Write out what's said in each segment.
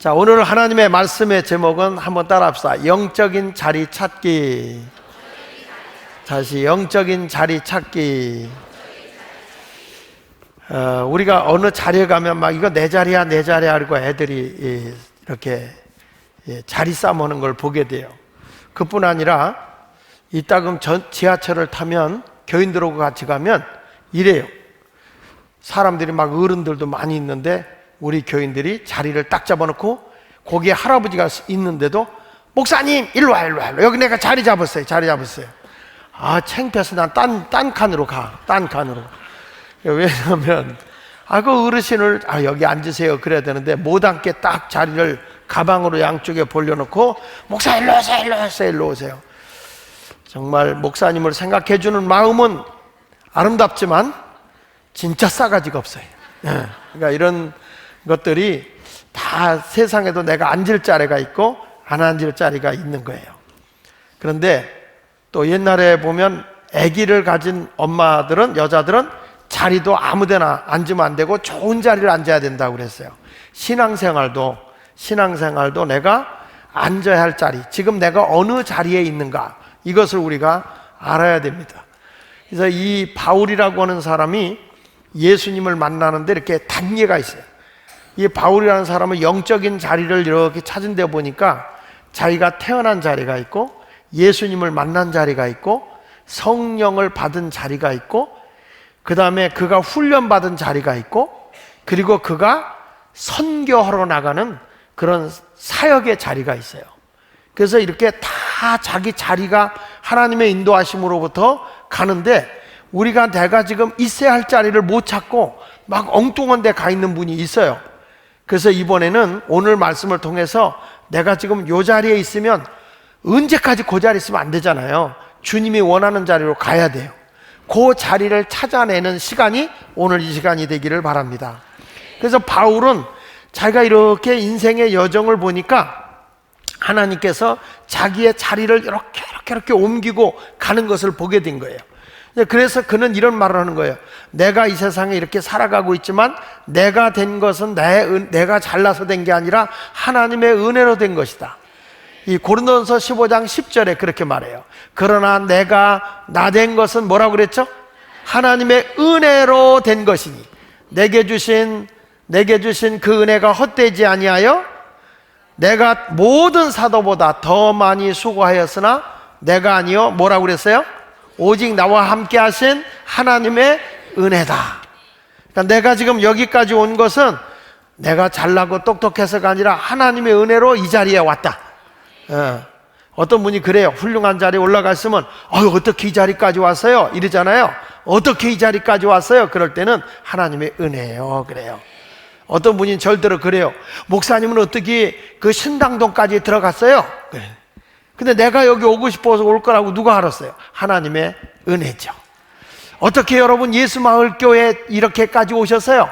자, 오늘 하나님의 말씀의 제목은 한번 따라합시다. 영적인 자리 찾기. 다시 영적인 자리 찾기. 우리가 어느 자리에 가면 막 이거 내 자리야 내 자리야 그리고 애들이 이렇게 자리 싸우는 걸 보게 돼요. 그뿐 아니라 이따금 지하철을 타면 교인들하고 같이 가면 이래요. 사람들이 막 어른들도 많이 있는데 우리 교인들이 자리를 딱 잡아놓고 거기에 할아버지가 있는데도 목사님 일로 와 여기 내가 자리 잡았어요. 아, 창피해서 난 딴 칸으로 가. 딴 칸으로. 왜냐하면 그 어르신을 여기 앉으세요 그래야 되는데 못 앉게 딱 자리를 가방으로 양쪽에 벌려놓고 목사 일로 오세요. 정말 목사님을 생각해 주는 마음은 아름답지만 진짜 싸가지가 없어요. 그러니까 이런 것들이 다 세상에도 내가 앉을 자리가 있고 안 앉을 자리가 있는 거예요. 그런데 또 옛날에 보면 아기를 가진 엄마들은, 여자들은 자리도 아무데나 앉으면 안 되고 좋은 자리를 앉아야 된다고 그랬어요. 신앙생활도 내가 앉아야 할 자리, 지금 내가 어느 자리에 있는가, 이것을 우리가 알아야 됩니다. 그래서 이 바울이라고 하는 사람이 예수님을 만나는데 이렇게 단계가 있어요. 이 바울이라는 사람은 영적인 자리를 이렇게 찾은 데 보니까 자기가 태어난 자리가 있고 예수님을 만난 자리가 있고 성령을 받은 자리가 있고 그 다음에 그가 훈련받은 자리가 있고 그리고 그가 선교하러 나가는 그런 사역의 자리가 있어요. 그래서 이렇게 다 자기 자리가 하나님의 인도하심으로부터 가는데 우리가 내가 지금 있어야 할 자리를 못 찾고 막 엉뚱한 데 가 있는 분이 있어요. 그래서 이번에는 오늘 말씀을 통해서 내가 지금 이 자리에 있으면 언제까지 그 자리에 있으면 안 되잖아요. 주님이 원하는 자리로 가야 돼요. 그 자리를 찾아내는 시간이 오늘 이 시간이 되기를 바랍니다. 그래서 바울은 자기가 이렇게 인생의 여정을 보니까 하나님께서 자기의 자리를 이렇게 옮기고 가는 것을 보게 된 거예요. 그래서 그는 이런 말을 하는 거예요. 내가 이 세상에 이렇게 살아가고 있지만 내가 된 것은 내가 잘나서 된 게 아니라 하나님의 은혜로 된 것이다. 이 고린도전서 15장 10절에 그렇게 말해요. 그러나 내가 나 된 것은 뭐라고 그랬죠? 하나님의 은혜로 된 것이니 내게 주신 그 은혜가 헛되지 아니하여 내가 모든 사도보다 더 많이 수고하였으나 내가 아니요 뭐라고 그랬어요? 오직 나와 함께 하신 하나님의 은혜다. 그러니까 내가 지금 여기까지 온 것은 내가 잘나고 똑똑해서가 아니라 하나님의 은혜로 이 자리에 왔다. 어떤 분이 그래요. 훌륭한 자리에 올라갔으면 어떻게 이 자리까지 왔어요? 이러잖아요. 어떻게 이 자리까지 왔어요? 그럴 때는 하나님의 은혜예요. 그래요. 어떤 분이 절대로 그래요. 목사님은 어떻게 그 신당동까지 들어갔어요? 그래. 근데 내가 여기 오고 싶어서 올 거라고 누가 알았어요? 하나님의 은혜죠. 어떻게 여러분 예수마을교회 이렇게까지 오셨어요?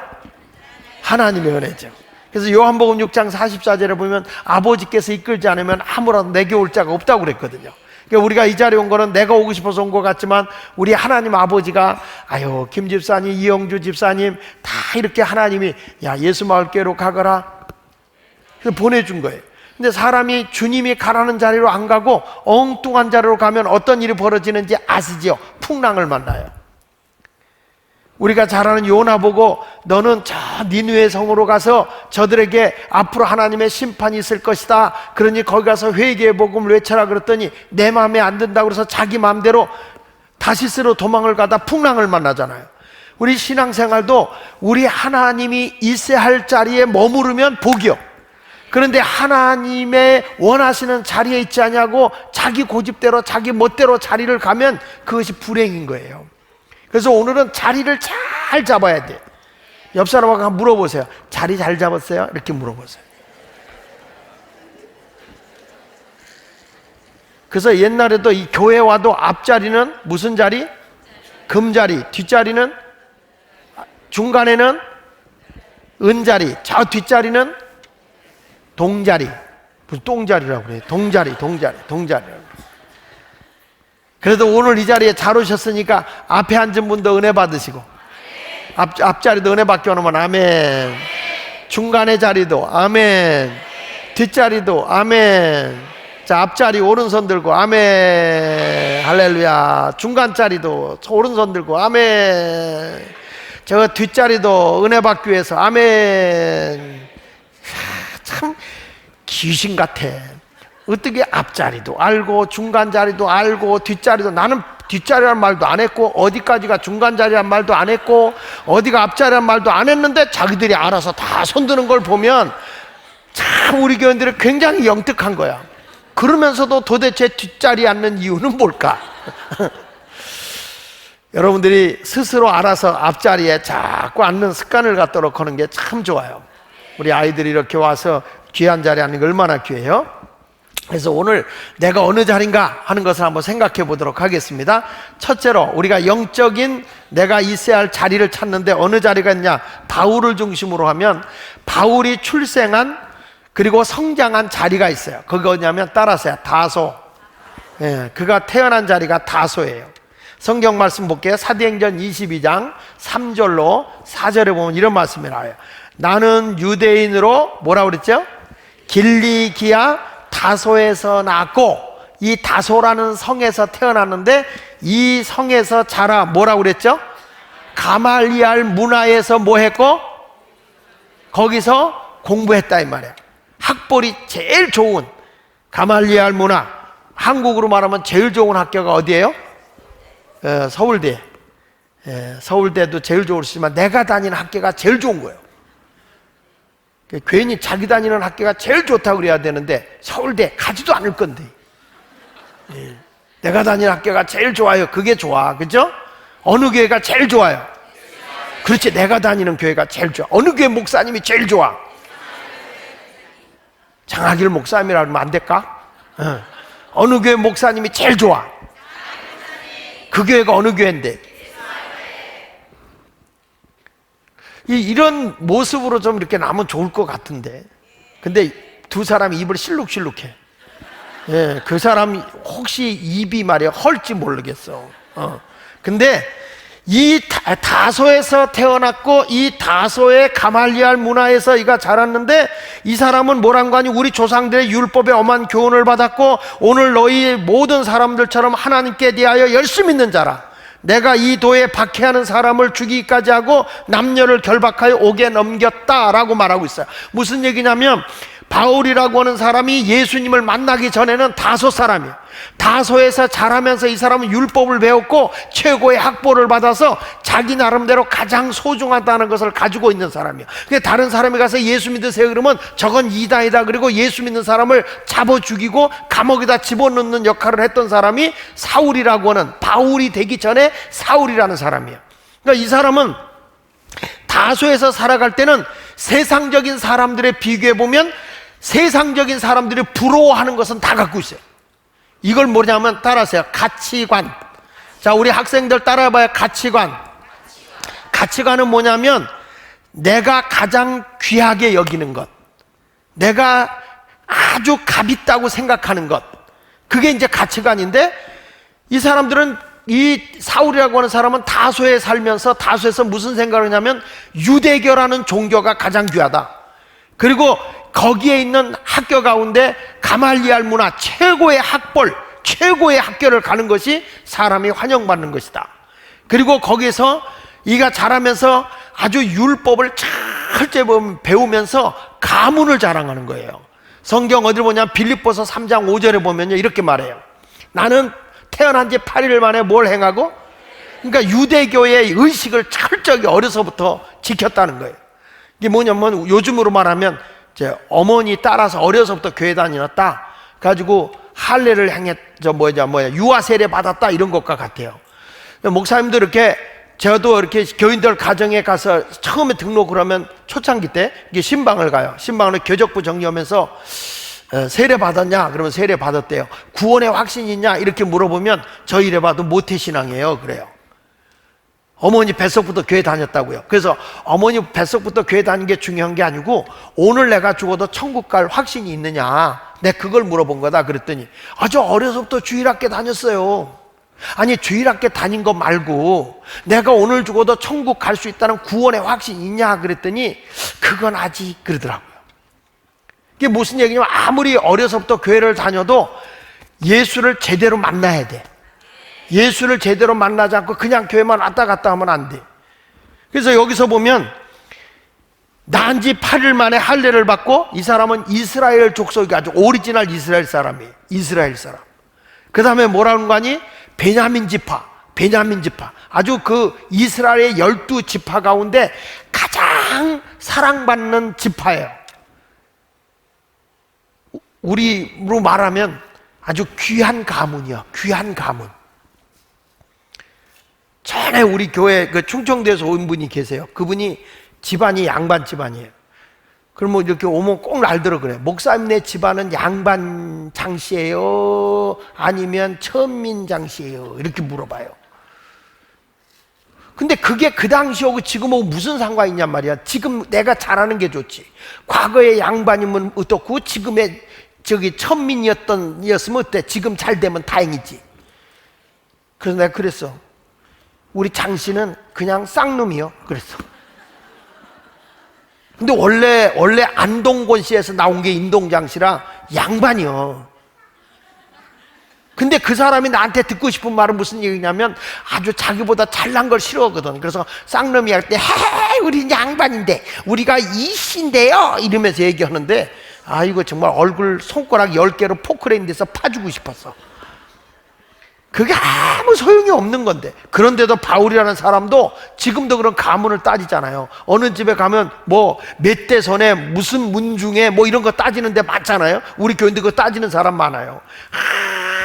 하나님의 은혜죠. 그래서 요한복음 6장 44절에 보면 아버지께서 이끌지 않으면 아무라도 내게 올 자가 없다고 그랬거든요. 그러니까 우리가 이 자리에 온 거는 내가 오고 싶어서 온 것 같지만 우리 하나님 아버지가 김 집사님, 이영주 집사님 다 이렇게 하나님이 예수마을교회로 가거라 그래서 보내준 거예요. 근데 사람이 주님이 가라는 자리로 안 가고 엉뚱한 자리로 가면 어떤 일이 벌어지는지 아시죠? 풍랑을 만나요. 우리가 잘 아는 요나 보고 너는 저 니느웨 성으로 가서 저들에게 앞으로 하나님의 심판이 있을 것이다. 그러니 거기 가서 회개의 복음을 외쳐라 그랬더니 내 마음에 안 든다고 그래서 자기 마음대로 다시스로 도망을 가다 풍랑을 만나잖아요. 우리 신앙생활도 우리 하나님이 있어야 할 자리에 머무르면 복이요. 그런데 하나님의 원하시는 자리에 있지 않냐고 자기 고집대로 자기 멋대로 자리를 가면 그것이 불행인 거예요. 그래서 오늘은 자리를 잘 잡아야 돼요. 옆 사람하고 한번 물어보세요. 자리 잘 잡았어요? 이렇게 물어보세요. 그래서 옛날에도 이 교회 와도 앞자리는 무슨 자리? 금자리. 뒷자리는? 중간에는 은자리. 저 뒷자리는 동자리. 무슨 똥자리라고 그래요. 동자리. 그래도 오늘 이 자리에 잘 오셨으니까 앞에 앉은 분도 은혜 받으시고 앞자리도 은혜 받게 오면 아멘. 중간의 자리도 아멘. 뒷자리도 아멘. 자, 앞자리 오른손 들고 아멘. 할렐루야. 중간자리도 오른손 들고 아멘. 저 뒷자리도 은혜 받기 위해서 아멘. 참 귀신 같아. 어떻게 앞자리도 알고 중간자리도 알고 뒷자리도, 나는 뒷자리란 말도 안 했고 어디까지가 중간자리란 말도 안 했고 어디가 앞자리란 말도 안 했는데 자기들이 알아서 다 손드는 걸 보면 참 우리 교인들이 굉장히 영특한 거야. 그러면서도 도대체 뒷자리에 앉는 이유는 뭘까? 여러분들이 스스로 알아서 앞자리에 자꾸 앉는 습관을 갖도록 하는 게 참 좋아요. 우리 아이들이 이렇게 와서 귀한 자리에 앉는 게 얼마나 귀해요? 그래서 오늘 내가 어느 자리인가 하는 것을 한번 생각해 보도록 하겠습니다. 첫째로 우리가 영적인 내가 있어야 할 자리를 찾는데 어느 자리가 있냐? 바울을 중심으로 하면 바울이 출생한 그리고 성장한 자리가 있어요. 그게 어디냐면 따라서요, 다소. 예, 그가 태어난 자리가 다소예요. 성경 말씀 볼게요. 사도행전 22장 3절로 4절에 보면 이런 말씀이 나와요. 나는 유대인으로 뭐라고 그랬죠? 길리기아 다소에서 낳았고, 이 다소라는 성에서 태어났는데 이 성에서 자라 뭐라고 그랬죠? 가말리알 문화에서 뭐 했고? 거기서 공부했다 이 말이야. 학벌이 제일 좋은 가말리알 문화, 한국으로 말하면 제일 좋은 학교가 어디예요? 서울대. 서울대도 제일 좋으시지만 내가 다니는 학교가 제일 좋은 거예요. 괜히 자기 다니는 학교가 제일 좋다고 그래야 되는데 서울대 가지도 않을 건데, 내가 다니는 학교가 제일 좋아요. 그게 좋아, 그죠? 어느 교회가 제일 좋아요? 그렇지, 내가 다니는 교회가 제일 좋아. 어느 교회 목사님이 제일 좋아? 장하길 목사님이라 하면 안 될까? 어느 교회 목사님이 제일 좋아? 그 교회가 어느 교회인데? 이런 모습으로 좀 이렇게 나면 좋을 것 같은데, 근데 두 사람이 입을 실룩실룩해. 예, 그 사람이 혹시 입이 말이야 헐지 모르겠어. 근데 이 다소에서 태어났고 이 다소의 가말리알 문화에서 이가 자랐는데, 이 사람은 뭐란 거 아니? 우리 조상들의 율법에 엄한 교훈을 받았고 오늘 너희 모든 사람들처럼 하나님께 대하여 열심 있는 자라. 내가 이 도에 박해하는 사람을 죽이기까지 하고 남녀를 결박하여 옥에 넘겼다라고 말하고 있어요. 무슨 얘기냐면 바울이라고 하는 사람이 예수님을 만나기 전에는 다소 사람이에요. 다소에서 자라면서 이 사람은 율법을 배웠고 최고의 학벌을 받아서 자기 나름대로 가장 소중하다는 것을 가지고 있는 사람이에요. 그러니까 다른 사람이 가서 예수 믿으세요 그러면 저건 이단이다, 그리고 예수 믿는 사람을 잡아 죽이고 감옥에다 집어넣는 역할을 했던 사람이 사울이라고 하는, 바울이 되기 전에 사울이라는 사람이에요. 그러니까 이 사람은 다소에서 살아갈 때는 세상적인 사람들에 비교해 보면 세상적인 사람들이 부러워하는 것은 다 갖고 있어요. 이걸 뭐냐면 따라하세요. 가치관. 자, 우리 학생들 따라해봐요. 가치관. 가치관은 뭐냐면 내가 가장 귀하게 여기는 것, 내가 아주 값 있다고 생각하는 것, 그게 이제 가치관인데, 이 사람들은, 이 사울이라고 하는 사람은 다소에 살면서 다소에서 무슨 생각을 하냐면 유대교라는 종교가 가장 귀하다. 그리고 거기에 있는 학교 가운데 가말리알 문화, 최고의 학벌, 최고의 학교를 가는 것이 사람이 환영받는 것이다. 그리고 거기서 이가 자라면서 아주 율법을 철저히 배우면서 가문을 자랑하는 거예요. 성경 어디를 보냐면 빌립보서 3장 5절에 보면요 이렇게 말해요. 나는 태어난 지 8일 만에 뭘 행하고? 그러니까 유대교의 의식을 철저히 어려서부터 지켰다는 거예요. 이게 뭐냐면 요즘으로 말하면 제 어머니 따라서 어려서부터 교회 다녔다 가지고 할례를 행했, 유아 세례 받았다, 이런 것과 같아요. 목사님도 이렇게, 저도 이렇게 교인들 가정에 가서 처음에 등록을 하면 초창기 때 이게 신방을 가요. 신방을 교적부 정리하면서 세례 받았냐? 그러면 세례 받았대요. 구원의 확신이 있냐? 이렇게 물어보면 저희 이래 봐도 모태신앙이에요 그래요. 어머니 뱃속부터 교회 다녔다고요. 그래서 어머니 뱃속부터 교회 다니는 게 중요한 게 아니고 오늘 내가 죽어도 천국 갈 확신이 있느냐, 내가 그걸 물어본 거다. 그랬더니 아주 어려서부터 주일학교 다녔어요. 아니 주일학교 다닌 거 말고 내가 오늘 죽어도 천국 갈 수 있다는 구원의 확신이 있냐 그랬더니 그건 아직, 그러더라고요. 그게 무슨 얘기냐면 아무리 어려서부터 교회를 다녀도 예수를 제대로 만나야 돼. 예수를 제대로 만나지 않고 그냥 교회만 왔다 갔다 하면 안 돼. 그래서 여기서 보면 난 지 8일 만에 할례를 받고, 이 사람은 이스라엘 족속이 아주 오리지널 이스라엘 사람이에요. 이스라엘 사람. 그 다음에 뭐라는 거 아니? 베냐민 지파. 아주 그 이스라엘의 12지파 가운데 가장 사랑받는 지파예요. 우리로 말하면 아주 귀한 가문이요. 귀한 가문. 전에 우리 교회 그 충청도에서 온 분이 계세요. 그분이 집안이 양반 집안이에요. 그러면 이렇게 오면 꼭 날들어 그래. 목사님네 집안은 양반 장씨예요? 아니면 천민 장씨예요? 이렇게 물어봐요. 근데 그게 그 당시하고 지금하고 무슨 상관이 있냔 말이야. 지금 내가 잘하는 게 좋지. 과거에 양반이면 어떻고 지금의 천민이었으면 어때? 지금 잘 되면 다행이지. 그래서 내가 그랬어. 우리 장씨는 그냥 쌍놈이요. 그랬어. 근데 원래 안동권시에서 나온 게 인동장씨라 양반이요. 근데 그 사람이 나한테 듣고 싶은 말은 무슨 얘기냐면 아주 자기보다 잘난 걸 싫어하거든. 그래서 쌍놈이 할 때 헤이 우리 양반인데 우리가 이씨인데요 이러면서 얘기하는데, 아 이거 정말 얼굴 손가락 10개로 포크레인에서 파주고 싶었어. 그게 아무 소용이 없는 건데. 그런데도 바울이라는 사람도 지금도 그런 가문을 따지잖아요. 어느 집에 가면 뭐 몇 대 선에 무슨 문중에 뭐 이런 거 따지는 데 많잖아요. 우리 교인들 그거 따지는 사람 많아요.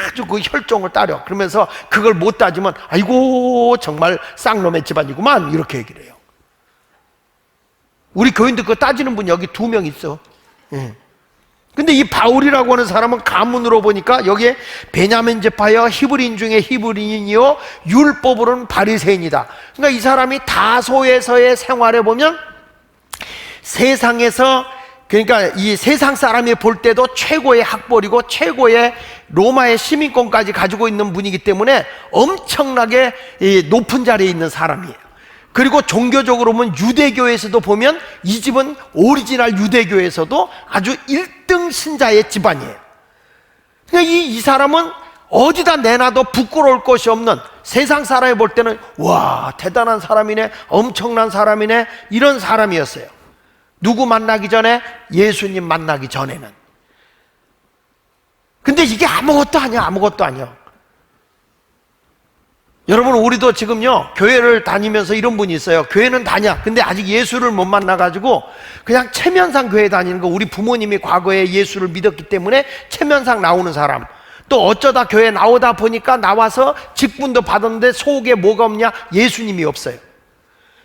아주 그 혈종을 따려. 그러면서 그걸 못 따지면 아이고 정말 쌍놈의 집안이구만 이렇게 얘기를 해요. 우리 교인들 그거 따지는 분 여기 2명 있어. 근데 이 바울이라고 하는 사람은 가문으로 보니까 여기에 베냐민 지파여 히브리인 중에 히브리인이요 율법으로는 바리새인이다. 그러니까 이 사람이 다소에서의 생활에 보면 세상에서, 그러니까 이 세상 사람이 볼 때도 최고의 학벌이고 최고의 로마의 시민권까지 가지고 있는 분이기 때문에 엄청나게 높은 자리에 있는 사람이에요. 그리고 종교적으로 보면 유대교에서도 보면 이 집은 오리지널 유대교에서도 아주 1등 신자의 집안이에요. 그러니까 이 사람은 어디다 내놔도 부끄러울 것이 없는, 세상 사람이 볼 때는 와 대단한 사람이네, 엄청난 사람이네, 이런 사람이었어요. 누구 만나기 전에? 예수님 만나기 전에는. 근데 이게 아무것도 아니야. 여러분 우리도 지금요 교회를 다니면서 이런 분이 있어요. 교회는 다녀. 근데 아직 예수를 못 만나가지고 그냥 체면상 교회 다니는 거. 우리 부모님이 과거에 예수를 믿었기 때문에 체면상 나오는 사람. 또 어쩌다 교회 나오다 보니까 나와서 직분도 받았는데 속에 뭐가 없냐? 예수님이 없어요.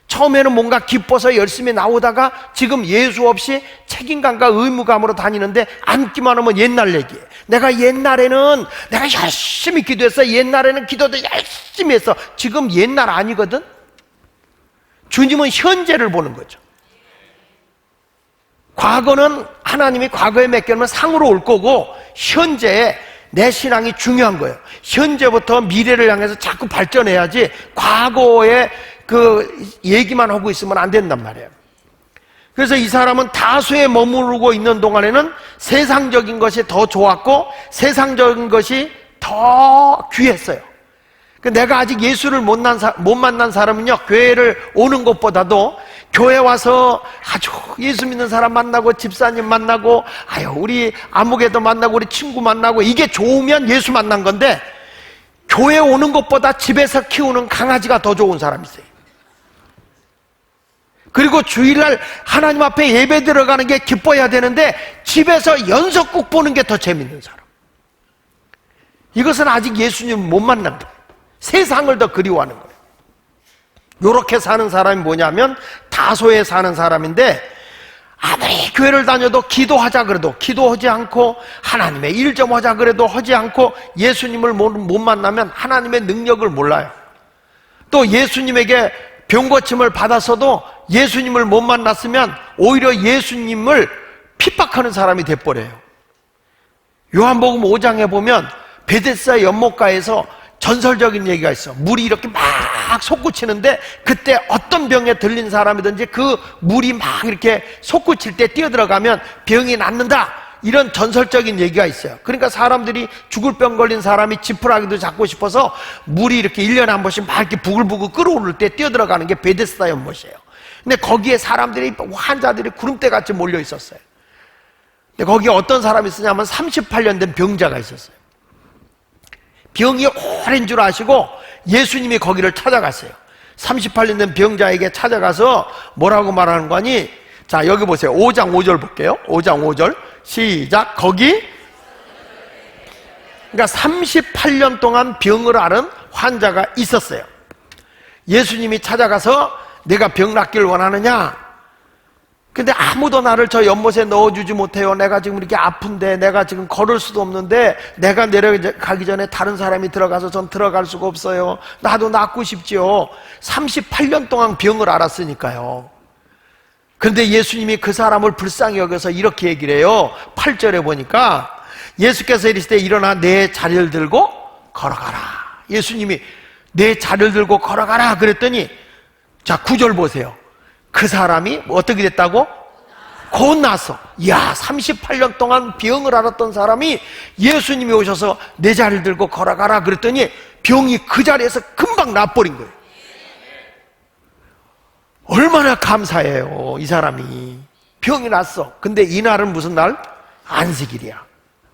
처음에는 뭔가 기뻐서 열심히 나오다가 지금 예수 없이 책임감과 의무감으로 다니는데 앉기만 하면 옛날 얘기예요. 내가 옛날에는 내가 열심히 기도했어. 옛날에는 기도도 열심히 했어. 지금 옛날 아니거든. 주님은 현재를 보는 거죠. 과거는 하나님이 과거에 맡겨놓으면 상으로 올 거고, 현재에 내 신앙이 중요한 거예요. 현재부터 미래를 향해서 자꾸 발전해야지 과거에 그 얘기만 하고 있으면 안 된단 말이에요. 그래서 이 사람은 다수에 머무르고 있는 동안에는 세상적인 것이 더 좋았고 세상적인 것이 더 귀했어요. 내가 아직 예수를 못 만난 사람은요, 교회를 오는 것보다도 교회 와서 아주 예수 믿는 사람 만나고 집사님 만나고 우리 아무개도 만나고 우리 친구 만나고 이게 좋으면 예수 만난 건데, 교회 오는 것보다 집에서 키우는 강아지가 더 좋은 사람이 있어요. 그리고 주일날 하나님 앞에 예배 들어가는 게 기뻐야 되는데 집에서 연속곡 보는 게 더 재밌는 사람. 이것은 아직 예수님을 못 만난 거예요. 세상을 더 그리워하는 거예요. 이렇게 사는 사람이 뭐냐면 다소에 사는 사람인데, 아무리 교회를 다녀도 기도하자 그래도 기도하지 않고, 하나님의 일 좀 하자 그래도 하지 않고, 예수님을 못 만나면 하나님의 능력을 몰라요. 또 예수님에게 병고침을 받았어도 예수님을 못 만났으면 오히려 예수님을 핍박하는 사람이 돼버려요. 요한복음 5장에 보면 베데스다 연못가에서 전설적인 얘기가 있어. 물이 이렇게 막 솟구치는데 그때 어떤 병에 들린 사람이든지 그 물이 막 이렇게 솟구칠 때 뛰어들어가면 병이 낫는다. 이런 전설적인 얘기가 있어요. 그러니까 사람들이 죽을 병 걸린 사람이 지푸라기도 잡고 싶어서 물이 이렇게 1년에 한 번씩 막 이렇게 부글부글 끓어오를 때 뛰어들어가는 게 베데스다 연못이에요. 근데 거기에 사람들이, 환자들이 구름대같이 몰려 있었어요. 근데 거기에 어떤 사람이 있었냐면 38년 된 병자가 있었어요. 병이 오랜 줄 아시고 예수님이 거기를 찾아갔어요. 38년 된 병자에게 찾아가서 뭐라고 말하는 거니? 자, 여기 보세요. 5장 5절 볼게요. 5장 5절 시작. 거기, 그러니까 38년 동안 병을 앓은 환자가 있었어요. 예수님이 찾아가서 내가 병 낫기를 원하느냐? 근데 아무도 나를 저 연못에 넣어주지 못해요. 내가 지금 이렇게 아픈데, 내가 지금 걸을 수도 없는데, 내가 내려가기 전에 다른 사람이 들어가서 전 들어갈 수가 없어요. 나도 낫고 싶지요. 38년 동안 병을 앓았으니까요. 근데 예수님이 그 사람을 불쌍히 여겨서 이렇게 얘기를 해요. 8절에 보니까 예수께서 이르시되 일어나 내 자리를 들고 걸어가라. 예수님이 내 자리를 들고 걸어가라 그랬더니, 자 9절 보세요. 그 사람이 어떻게 됐다고? 곧 나서. 이야, 38년 동안 병을 앓았던 사람이 예수님이 오셔서 내 자리를 들고 걸어가라 그랬더니 병이 그 자리에서 금방 나버린 거예요. 얼마나 감사해요. 이 사람이 병이 났어. 근데 이날은 무슨 날? 안식일이야.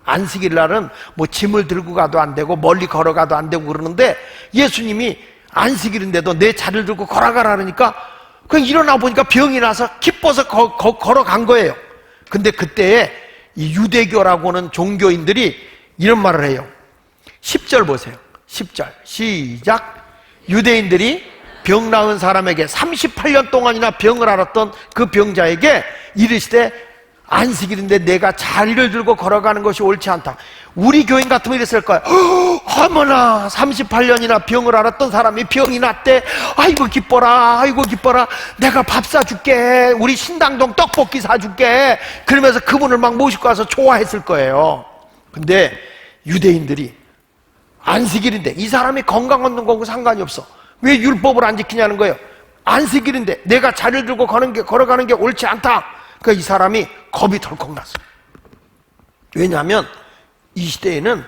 안식일 날은 뭐 짐을 들고 가도 안 되고 멀리 걸어가도 안 되고 그러는데 예수님이 안식일인데도 내 자리를 들고 걸어가라 그러니까 그냥 일어나 보니까 병이 나서 기뻐서 걸어간 거예요. 근데 그때에 이 유대교라고는 종교인들이 이런 말을 해요. 10절 보세요. 10절 시작. 유대인들이 병 나은 사람에게 38년 동안이나 병을 앓았던 그 병자에게 이르시되 안식일인데 내가 자리를 들고 걸어가는 것이 옳지 않다. 우리 교인 같으면 이랬을 거야. 어머나, 38년이나 병을 앓았던 사람이 병이 났대. 아이고 기뻐라, 아이고 기뻐라. 내가 밥 사줄게. 우리 신당동 떡볶이 사줄게. 그러면서 그분을 막 모시고 와서 좋아했을 거예요. 근데 유대인들이 안식일인데 이 사람이 건강한 거고 상관이 없어. 왜 율법을 안 지키냐는 거예요. 안식일인데 내가 자리를 들고 걸어가는 게 옳지 않다. 그러니까 이 사람이 겁이 덜컥 났어요. 왜냐하면 이 시대에는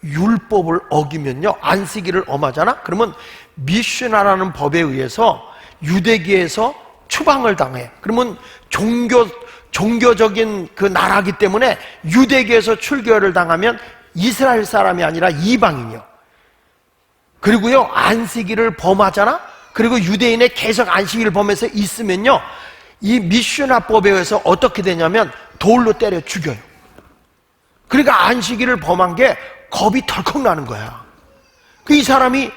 율법을 어기면요 안식일을 엄하잖아. 그러면 미슈나라는 법에 의해서 유대계에서 추방을 당해. 그러면 종교적인 그 나라기 때문에 유대계에서 출교를 당하면 이스라엘 사람이 아니라 이방인이요. 그리고요 안식일을 범하잖아. 그리고 유대인의 계속 안식일을 범해서 있으면요 이 미슈나법에 의해서 어떻게 되냐면 돌로 때려 죽여요. 그러니까 안식일을 범한 게 겁이 덜컥 나는 거야. 이 사람이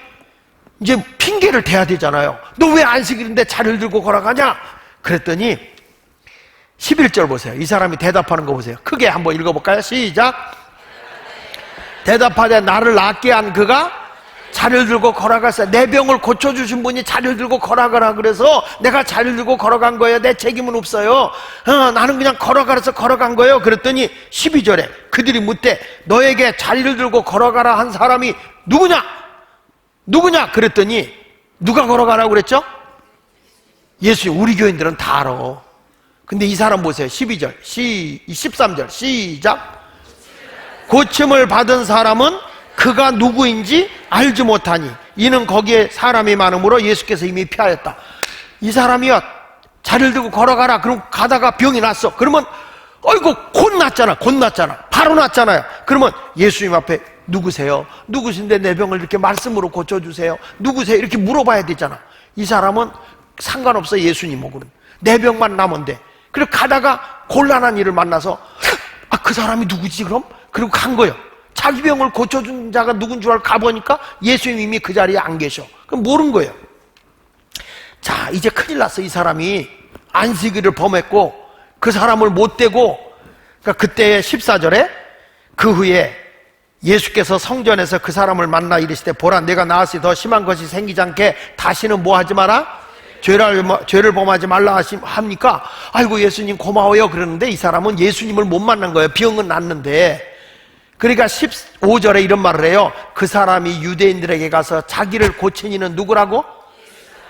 이제 핑계를 대야 되잖아요. 너 왜 안식일인데 자리를 들고 걸어가냐? 그랬더니 11절 보세요. 이 사람이 대답하는 거 보세요. 크게 한번 읽어볼까요? 시작. 대답하되 나를 낫게 한 그가 자리를 들고 걸어갔어요. 내 병을 고쳐주신 분이 자리를 들고 걸어가라 그래서 내가 자리를 들고 걸어간 거예요. 내 책임은 없어요. 나는 그냥 걸어가라서 걸어간 거예요. 그랬더니 12절에 그들이 묻되 너에게 자리를 들고 걸어가라 한 사람이 누구냐? 누구냐? 그랬더니 누가 걸어가라고 그랬죠? 예수님. 우리 교인들은 다 알아. 근데 이 사람 보세요. 12절 13절 시작. 고침을 받은 사람은 그가 누구인지 알지 못하니 이는 거기에 사람이 많으므로 예수께서 이미 피하였다. 이 사람이요 자리를 들고 걸어가라. 그럼 가다가 병이 났어. 그러면 어이구 곧 났잖아. 바로 났잖아요. 그러면 예수님 앞에 누구세요? 누구신데 내 병을 이렇게 말씀으로 고쳐주세요? 누구세요? 이렇게 물어봐야 되잖아. 이 사람은 상관없어. 예수님하고는 내 병만 나면 돼. 그리고 가다가 곤란한 일을 만나서 그 사람이 누구지 그럼? 그리고 간 거예요. 자기 병을 고쳐준 자가 누군 줄 알고 가보니까 예수님이 이미 그 자리에 안 계셔. 그럼 모른 거예요. 자, 이제 큰일 났어. 이 사람이 안식일을 범했고 그 사람을 못 대고, 그러니까 그때 14절에 그 후에 예수께서 성전에서 그 사람을 만나 이르시되 보라 내가 나았으니 더 심한 것이 생기지 않게 다시는 뭐 하지 마라? 죄를 범하지 말라 합니까? 아이고 예수님 고마워요. 그러는데 이 사람은 예수님을 못 만난 거예요. 병은 났는데. 그러니까 15절에 이런 말을 해요. 그 사람이 유대인들에게 가서 자기를 고친 이는 누구라고?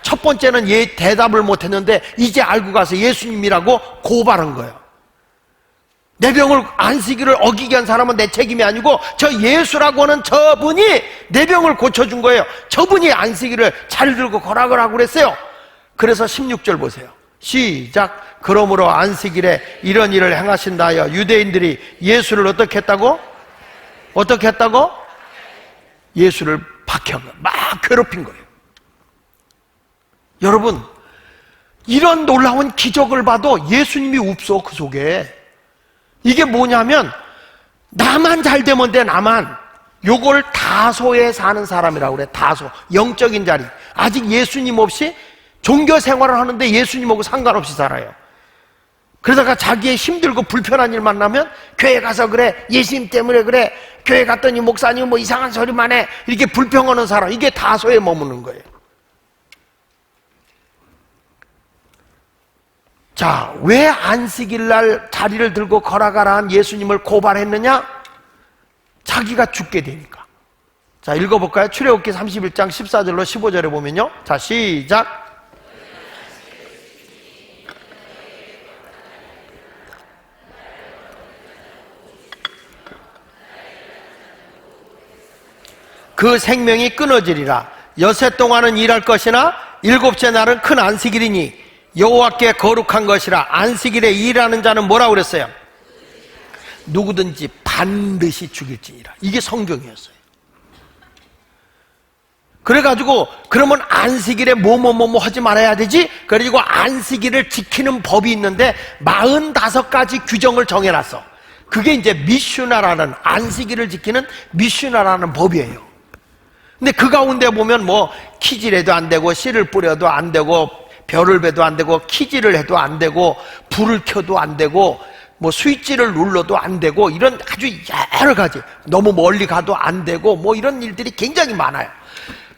첫 번째는 대답을 못했는데 이제 알고 가서 예수님이라고 고발한 거예요. 내 병을 안식일을 어기게 한 사람은 내 책임이 아니고 저 예수라고 하는 저분이 내 병을 고쳐준 거예요. 저분이 안식일을 잘 들고 걸어가라고 그랬어요. 그래서 16절 보세요. 시작. 그러므로 안식일에 이런 일을 행하신다 하여 유대인들이 예수를 어떻게 했다고? 어떻게 했다고? 예수를 박해한 거예요. 막 괴롭힌 거예요. 여러분, 이런 놀라운 기적을 봐도 예수님이 없어, 그 속에. 이게 뭐냐면 나만 잘 되면 돼. 나만. 요걸 다소에 사는 사람이라고 그래. 다소, 영적인 자리. 아직 예수님 없이 종교 생활을 하는데 예수님하고 상관없이 살아요. 그러다가 자기의 힘들고 불편한 일 만나면 교회 가서 그래, 예수님 때문에 그래, 교회 갔더니 목사님 뭐 이상한 소리만 해, 이렇게 불평하는 사람, 이게 다소에 머무는 거예요. 자, 왜 안식일 날 자리를 들고 걸어가라 한 예수님을 고발했느냐? 자기가 죽게 되니까. 자, 읽어볼까요? 출애굽기 31장 14절로 15절에 보면요. 자, 시작. 그 생명이 끊어지리라. 여세 동안은 일할 것이나 일곱째 날은 큰 안식일이니 여호와께 거룩한 것이라. 안식일에 일하는 자는 뭐라고 그랬어요? 누구든지 반드시 죽일지니라. 이게 성경이었어요. 그래가지고 그러면 안식일에 뭐뭐 하지 말아야 되지? 그래가지고 안식일을 지키는 법이 있는데 45가지 규정을 정해놨어. 그게 이제 미슈나라는, 안식일을 지키는 미슈나라는 법이에요. 근데 그 가운데 보면 뭐 키질해도 안 되고 씨를 뿌려도 안 되고 별을 베도 안 되고 키질을 해도 안 되고 불을 켜도 안 되고 뭐 스위치를 눌러도 안 되고 이런 아주 여러 가지, 너무 멀리 가도 안 되고 뭐 이런 일들이 굉장히 많아요.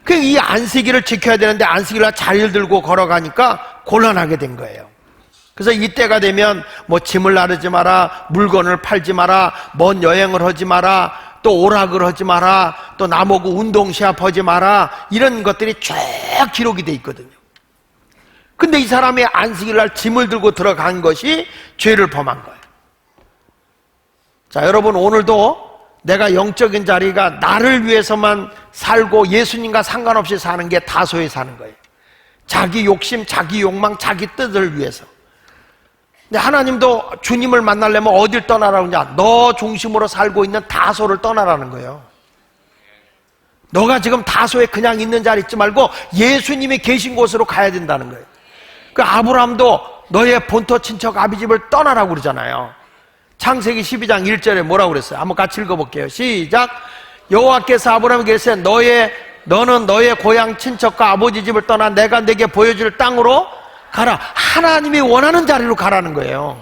그 이 안식일을 지켜야 되는데 안식일날 자리를 들고 걸어가니까 곤란하게 된 거예요. 그래서 이때가 되면 뭐 짐을 나르지 마라, 물건을 팔지 마라, 먼 여행을 하지 마라, 또 오락을 하지 마라, 또 나보고 운동 시합하지 마라, 이런 것들이 쭉 기록이 돼 있거든요. 근데 이 사람이 안식일날 짐을 들고 들어간 것이 죄를 범한 거예요. 자, 여러분, 오늘도 내가 영적인 자리가 나를 위해서만 살고 예수님과 상관없이 사는 게 다소에 사는 거예요. 자기 욕심, 자기 욕망, 자기 뜻을 위해서. 근데 하나님도 주님을 만나려면 어딜 떠나라고 하냐? 너 중심으로 살고 있는 다소를 떠나라는 거예요. 너가 지금 다소에 그냥 있는 자리 있지 말고 예수님이 계신 곳으로 가야 된다는 거예요. 그 아브라함도 너의 본토 친척 아비집을 떠나라고 그러잖아요. 창세기 12장 1절에 뭐라고 그랬어요? 한번 같이 읽어볼게요. 시작. 여호와께서 아브라함에게 이르시되 너는 너의 고향 친척과 아버지 집을 떠나 내가 네게 보여줄 땅으로 가라. 하나님이 원하는 자리로 가라는 거예요.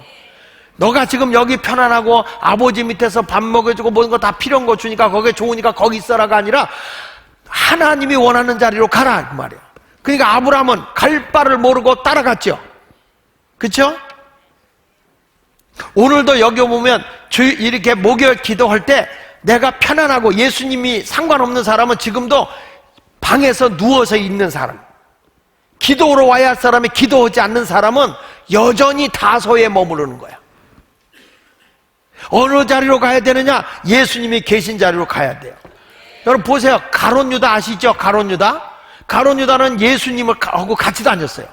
너가 지금 여기 편안하고 아버지 밑에서 밥 먹여주고 모든 거 다 필요한 거 주니까 거기에 좋으니까 거기 있어라가 아니라 하나님이 원하는 자리로 가라, 그 말이야. 그러니까 아브라함은 갈 바를 모르고 따라갔죠. 그렇죠? 오늘도 여기 보면 이렇게 목요일 기도할 때 내가 편안하고 예수님이 상관없는 사람은 지금도 방에서 누워서 있는 사람, 기도로 와야 할 사람이 기도하지 않는 사람은 여전히 다소에 머무르는 거야. 어느 자리로 가야 되느냐? 예수님이 계신 자리로 가야 돼요. 여러분 보세요. 가룟 유다 아시죠? 가룟 유다? 가룟 유다는 예수님하고 같이 다녔어요.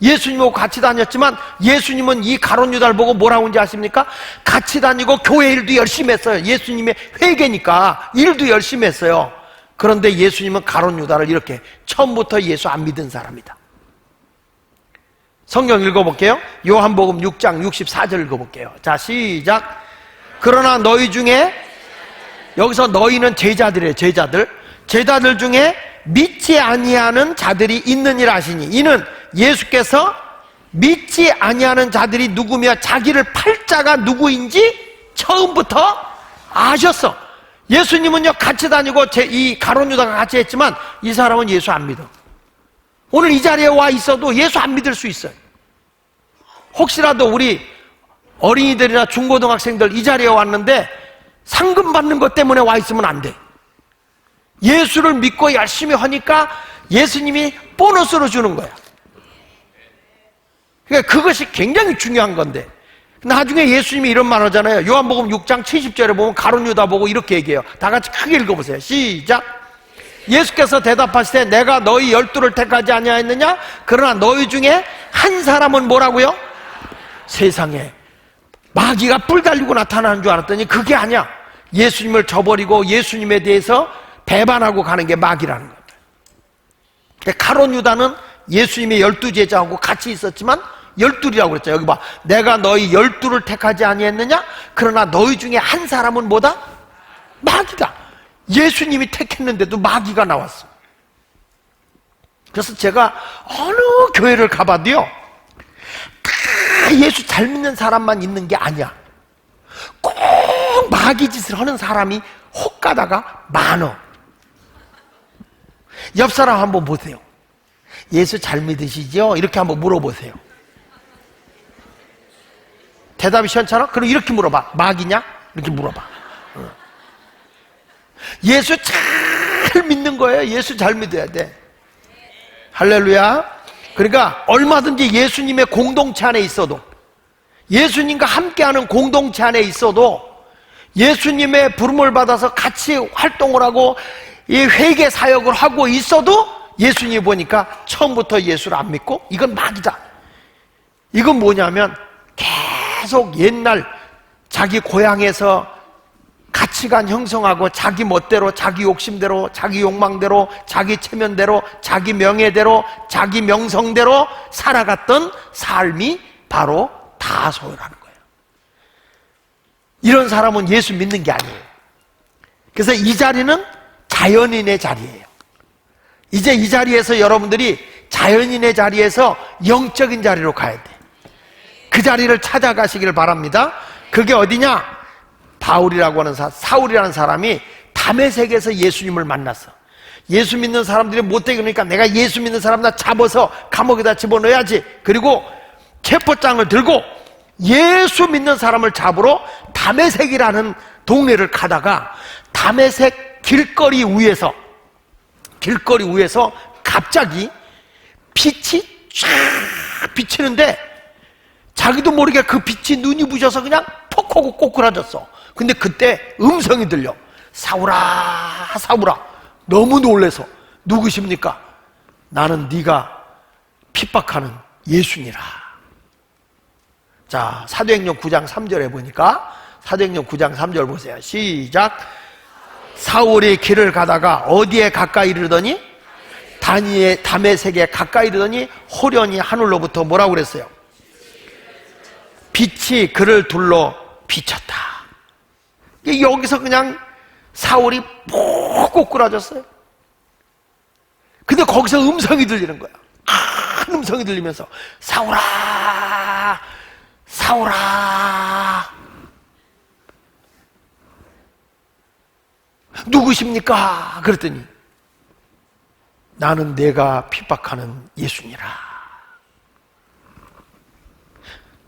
예수님하고 같이 다녔지만 예수님은 이 가룟 유다를 보고 뭐라고 하는지 아십니까? 같이 다니고 교회 일도 열심히 했어요. 예수님의 회개니까 일도 열심히 했어요. 그런데 예수님은 가룟 유다를 이렇게 처음부터 예수 안 믿은 사람이다. 성경 읽어볼게요. 요한복음 6장 64절 읽어볼게요. 자, 시작. 그러나 너희 중에, 여기서 너희는 제자들이에요. 제자들 중에 믿지 아니하는 자들이 있느니라 하시니, 이는 예수께서 믿지 아니하는 자들이 누구며 자기를 팔 자가 누구인지 처음부터 아셨어. 예수님은요 같이 다니고 이 가룟 유다가 같이 했지만 이 사람은 예수 안 믿어. 오늘 이 자리에 와 있어도 예수 안 믿을 수 있어요. 혹시라도 우리 어린이들이나 중고등학생들 이 자리에 왔는데 상금 받는 것 때문에 와 있으면 안 돼. 예수를 믿고 열심히 하니까 예수님이 보너스로 주는 거야. 그러니까 그것이 굉장히 중요한 건데, 나중에 예수님이 이런 말 하잖아요. 요한복음 6장 70절에 보면 가룟 유다 보고 이렇게 얘기해요. 다 같이 크게 읽어보세요. 시작. 예수께서 대답하시되 내가 너희 12를 택하지 아니하였느냐? 그러나 너희 중에 한 사람은 뭐라고요? 세상에 마귀가 뿔 달리고 나타나는 줄 알았더니 그게 아니야. 예수님을 저버리고 예수님에 대해서 배반하고 가는 게 마귀라는 거예요. 가룟 유다는 예수님의 12제자하고 같이 있었지만 12이라고 그랬죠. 여기 봐. 내가 너희 12를 택하지 아니했느냐? 그러나 너희 중에 한 사람은 뭐다? 마귀다. 예수님이 택했는데도 마귀가 나왔어. 그래서 제가 어느 교회를 가봐도요, 다 예수 잘 믿는 사람만 있는 게 아니야. 꼭 마귀 짓을 하는 사람이 혹 가다가 많어. 옆 사람 한번 보세요. 예수 잘 믿으시죠? 이렇게 한번 물어보세요. 대답이 시원찮아? 그럼 이렇게 물어봐. 마귀냐? 이렇게 물어봐. 예수 잘 믿는 거예요. 예수 잘 믿어야 돼. 할렐루야. 그러니까 얼마든지 예수님의 공동체 안에 있어도, 예수님과 함께하는 공동체 안에 있어도, 예수님의 부름을 받아서 같이 활동을 하고 이 회개 사역을 하고 있어도 예수님이 보니까 처음부터 예수를 안 믿고 이건 마귀다. 이건 뭐냐면 계속 옛날 자기 고향에서 가치관 형성하고 자기 멋대로, 자기 욕심대로, 자기 욕망대로, 자기 체면대로, 자기 명예대로, 자기 명성대로 살아갔던 삶이 바로 다소라는 거예요. 이런 사람은 예수 믿는 게 아니에요. 그래서 이 자리는 자연인의 자리예요. 이제 이 자리에서 여러분들이 자연인의 자리에서 영적인 자리로 가야 돼. 그 자리를 찾아가시기를 바랍니다. 그게 어디냐? 바울이라고 하는 사울이라는 사람이 다메섹에서 예수님을 만났어. 예수 믿는 사람들이 못되게 그러니까 내가 예수 믿는 사람 다 잡아서 감옥에다 집어넣어야지. 그리고 체포장을 들고 예수 믿는 사람을 잡으러 다메섹이라는 동네를 가다가 다메섹 길거리 위에서 갑자기 빛이 쫙 비치는데 자기도 모르게 그 빛이 눈이 부셔서 그냥 퍽 하고 꼬꾸라졌어. 근데 그때 음성이 들려. 사울아, 사울아. 너무 놀래서. 누구십니까? 나는 네가 핍박하는 예수니라. 자, 사도행전 9장 3절에 보니까, 사도행전 9장 3절 보세요. 시작. 사울이 길을 가다가 어디에 가까이 이르더니 다메섹에 가까이 이르더니 호련히 하늘로부터 뭐라고 그랬어요? 빛이 그를 둘러 비쳤다. 여기서 그냥 사울이 푹 꼬꾸라졌어요. 근데 거기서 음성이 들리는 거야. 큰 음성이 들리면서 사울아, 사울아, 누구십니까? 그랬더니 나는 내가 핍박하는 예수니라.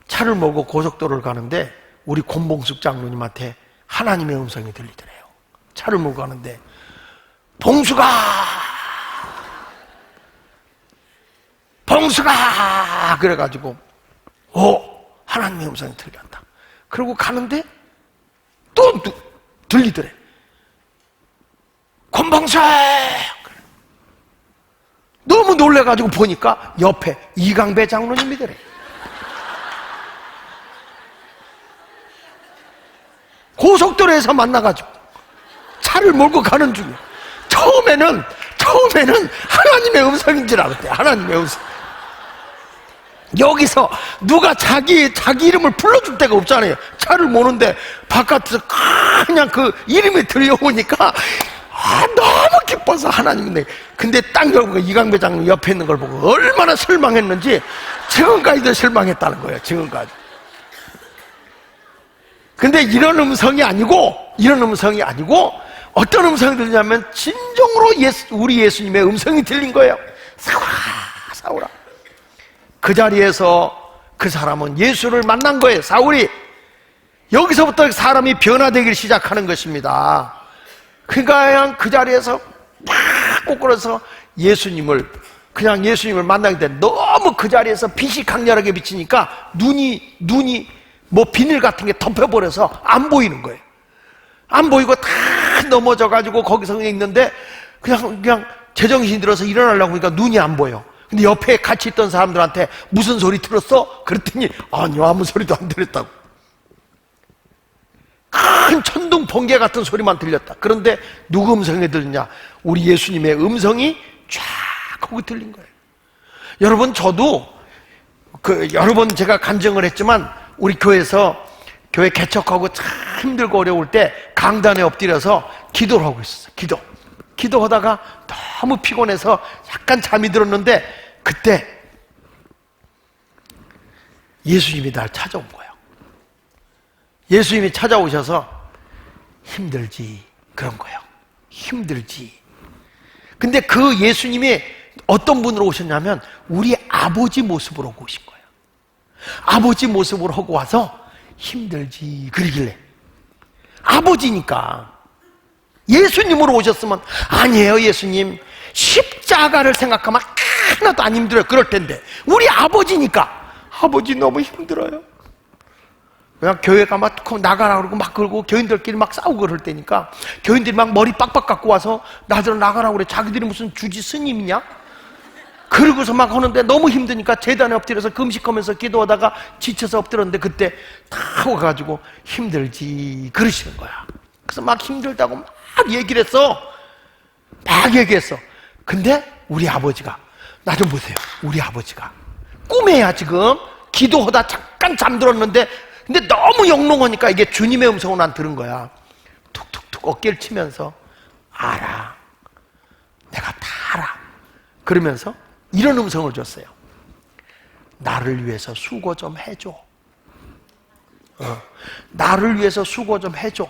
차를 몰고 고속도로를 가는데 우리 권봉숙 장로님한테 하나님의 음성이 들리더래요. 차를 몰고 가는데 봉수가, 봉수가 그래가지고 하나님의 음성이 들렸다. 그러고 가는데 또 들리더래. 권봉수! 너무 놀래가지고 보니까 옆에 이강배 장로님이더래. 고속도로에서 만나가지고 차를 몰고 가는 중에 처음에는 하나님의 음성인 줄 알았대. 하나님의 음성. 여기서 누가 자기 이름을 불러줄 데가 없잖아요. 차를 모는데 바깥에서 그냥 그 이름이 들려오니까 너무 기뻐서 하나님인데, 근데 딱 열고 이강배 장로 옆에 있는 걸 보고 얼마나 실망했는지 지금까지도 실망했다는 거예요. 지금까지. 근데 이런 음성이 아니고 어떤 음성이 들리냐면 진정으로 우리 예수님의 음성이 들린 거예요. 사울아, 사울아. 그 자리에서 그 사람은 예수를 만난 거예요. 사울이. 여기서부터 사람이 변화되기 시작하는 것입니다. 그러니까 그 자리에서 막 꼬꾸라서 예수님을 만나게 돼. 너무 그 자리에서 빛이 강렬하게 비치니까 눈이 뭐 비닐 같은 게 덮여버려서 안 보이는 거예요. 안 보이고 다 넘어져가지고 거기서 있는데 그냥 제정신이 들어서 일어나려고 하니까 눈이 안 보여. 근데 옆에 같이 있던 사람들한테 무슨 소리 들었어? 그랬더니 아니요, 아무 소리도 안 들었다고. 큰 천둥 번개 같은 소리만 들렸다. 그런데 누구 음성이 들리냐? 우리 예수님의 음성이 쫙 하고 들린 거예요. 여러분, 저도 여러 번 제가 간증을 했지만 우리 교회에서 교회 개척하고 참 힘들고 어려울 때 강단에 엎드려서 기도를 하고 있었어요. 기도하다가 너무 피곤해서 약간 잠이 들었는데 그때 예수님이 날 찾아온 거예요. 예수님이 찾아오셔서 힘들지, 그런 거예요. 힘들지. 근데 그 예수님이 어떤 분으로 오셨냐면 우리 아버지 모습으로 오신 거예요. 아버지 모습으로 하고 와서 힘들지 그러길래, 아버지니까 예수님으로 오셨으면 아니에요, 예수님 십자가를 생각하면 하나도 안 힘들어요, 그럴 텐데 우리 아버지니까 아버지 너무 힘들어요. 그냥 교회가 막 나가라 그러고 막 그러고 교인들끼리 막 싸우고 그럴 때니까 교인들이 막 머리 빡빡 갖고 와서 나들 나가라고 그래. 자기들이 무슨 주지 스님이냐? 그러고서 막 하는데 너무 힘드니까 제단에 엎드려서 금식하면서 기도하다가 지쳐서 엎드렸는데 그때 다 와가지고 힘들지 그러시는 거야. 그래서 막 힘들다고 막 얘기를 했어. 막 얘기했어. 근데 우리 아버지가, 나 좀 보세요, 우리 아버지가 꿈에야 지금 기도하다 잠깐 잠들었는데 근데 너무 영롱하니까 이게 주님의 음성을 난 들은 거야. 툭툭툭 어깨를 치면서 알아, 내가 다 알아 그러면서 이런 음성을 줬어요. 나를 위해서 수고 좀 해줘. 나를 위해서 수고 좀 해줘.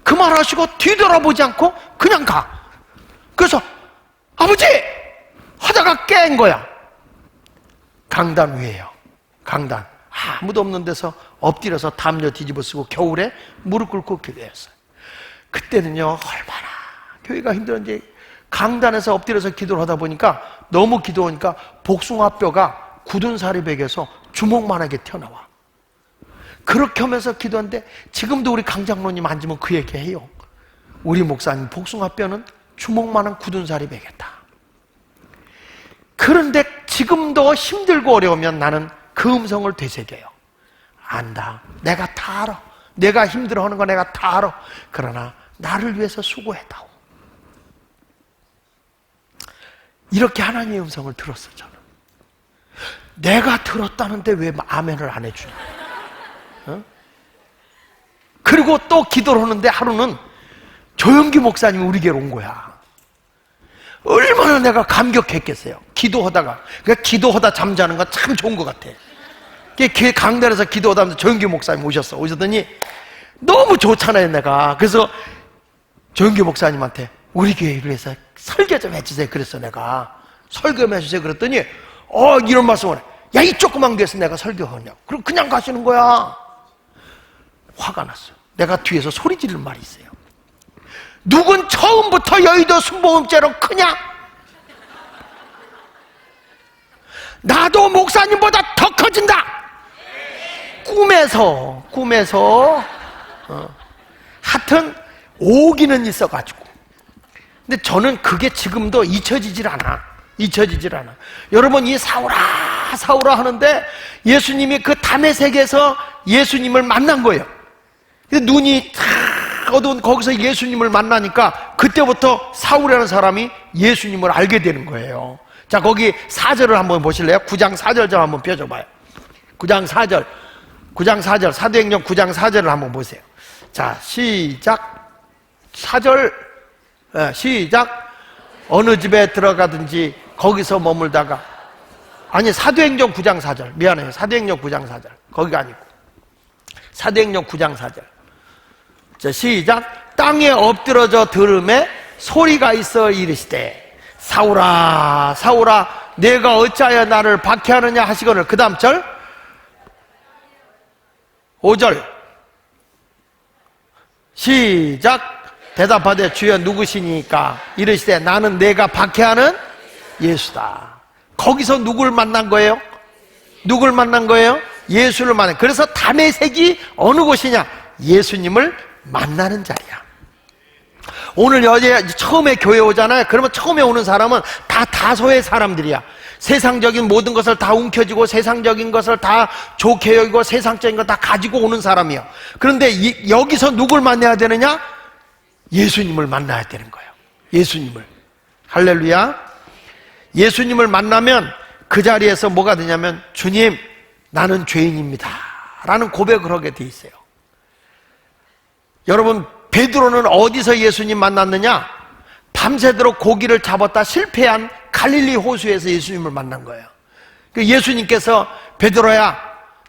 그 말 하시고 뒤돌아보지 않고 그냥 가. 그래서 아버지! 하다가 깬 거야. 강단 위에요. 강단. 아무도 없는 데서 엎드려서 담요 뒤집어 쓰고 겨울에 무릎 꿇고 기도했어요. 그때는요, 얼마나 교회가 힘들었는지 강단에서 엎드려서 기도를 하다 보니까 너무 기도하니까 복숭아뼈가 굳은 살이 베겨서 주먹만하게 튀어나와. 그렇게 하면서 기도하는데 지금도 우리 강장로님 앉으면 그 얘기 해요. 우리 목사님 복숭아뼈는 주먹만한 굳은 살이 베겠다. 그런데 지금도 힘들고 어려우면 나는 그 음성을 되새겨요. 안다, 내가 다 알아. 내가 힘들어하는 거 내가 다 알아. 그러나 나를 위해서 수고해다오. 이렇게 하나님의 음성을 들었어. 저는 내가 들었다는데 왜 아멘을 안 해주냐. 그리고 또 기도를 하는데 하루는 조영기 목사님이 우리 교회로 온 거야. 얼마나 내가 감격했겠어요. 기도하다가. 그러니까 기도하다 잠자는 건 참 좋은 것 같아. 교회 강단에서 기도하다 조영기 목사님 오셨더니 너무 좋잖아요, 내가. 그래서 조영기 목사님한테 우리 교회를 위해서 설교 좀 해주세요. 그랬어. 내가 설교 좀 해주세요. 그랬더니 이런 말씀을 해. 야, 이 조그만 교회에서 내가 설교하냐고. 그럼 그냥 가시는 거야. 화가 났어요. 내가 뒤에서 소리 지를 말이 있어요. 누군 처음부터 여의도 순복음죄로 크냐? 나도 목사님보다 더 커진다. 꿈에서 하여튼 오기는 있어가지고. 근데 저는 그게 지금도 잊혀지질 않아. 여러분, 이 사오라 하는데 예수님이 그 담의 세계에서 예수님을 만난 거예요. 눈이 탁 어두운 거기서 예수님을 만나니까 그때부터 사울이라는 사람이 예수님을 알게 되는 거예요. 자, 거기 4절을 한번 보실래요? 9장 4절 좀 한번 펴줘봐요. 9장 4절 사도행전 9장 4절을 한번 보세요. 자, 시작. 4절 시작. 어느 집에 들어가든지 거기서 머물다가, 아니, 사도행전 9장 4절 미안해요. 사도행전 9장 4절 거기가 아니고 사도행전 9장 4절. 자, 시작. 땅에 엎드러져 들음에 소리가 있어 이르시되 사울아 사울아 내가 어찌하여 나를 박해하느냐 하시거늘. 그 다음 절 5절 시작. 대답하되 주여 누구시니까 이르시되 나는 내가 박해하는 예수다. 거기서 누굴 만난 거예요? 예수를 만나. 그래서 다메섹이 어느 곳이냐? 예수님을 만나는 자리야. 오늘 여제 처음에 교회 오잖아요. 그러면 처음에 오는 사람은 다 다소의 사람들이야. 세상적인 모든 것을 다 움켜쥐고 세상적인 것을 다 좋게 여기고 세상적인 거 다 가지고 오는 사람이야. 그런데 여기서 누굴 만나야 되느냐? 예수님을 만나야 되는 거예요. 예수님을. 할렐루야. 예수님을 만나면 그 자리에서 뭐가 되냐면, 주님, 나는 죄인입니다 라는 고백을 하게 돼 있어요. 여러분, 베드로는 어디서 예수님 만났느냐? 밤새도록 고기를 잡았다 실패한 갈릴리 호수에서 예수님을 만난 거예요. 예수님께서, 베드로야,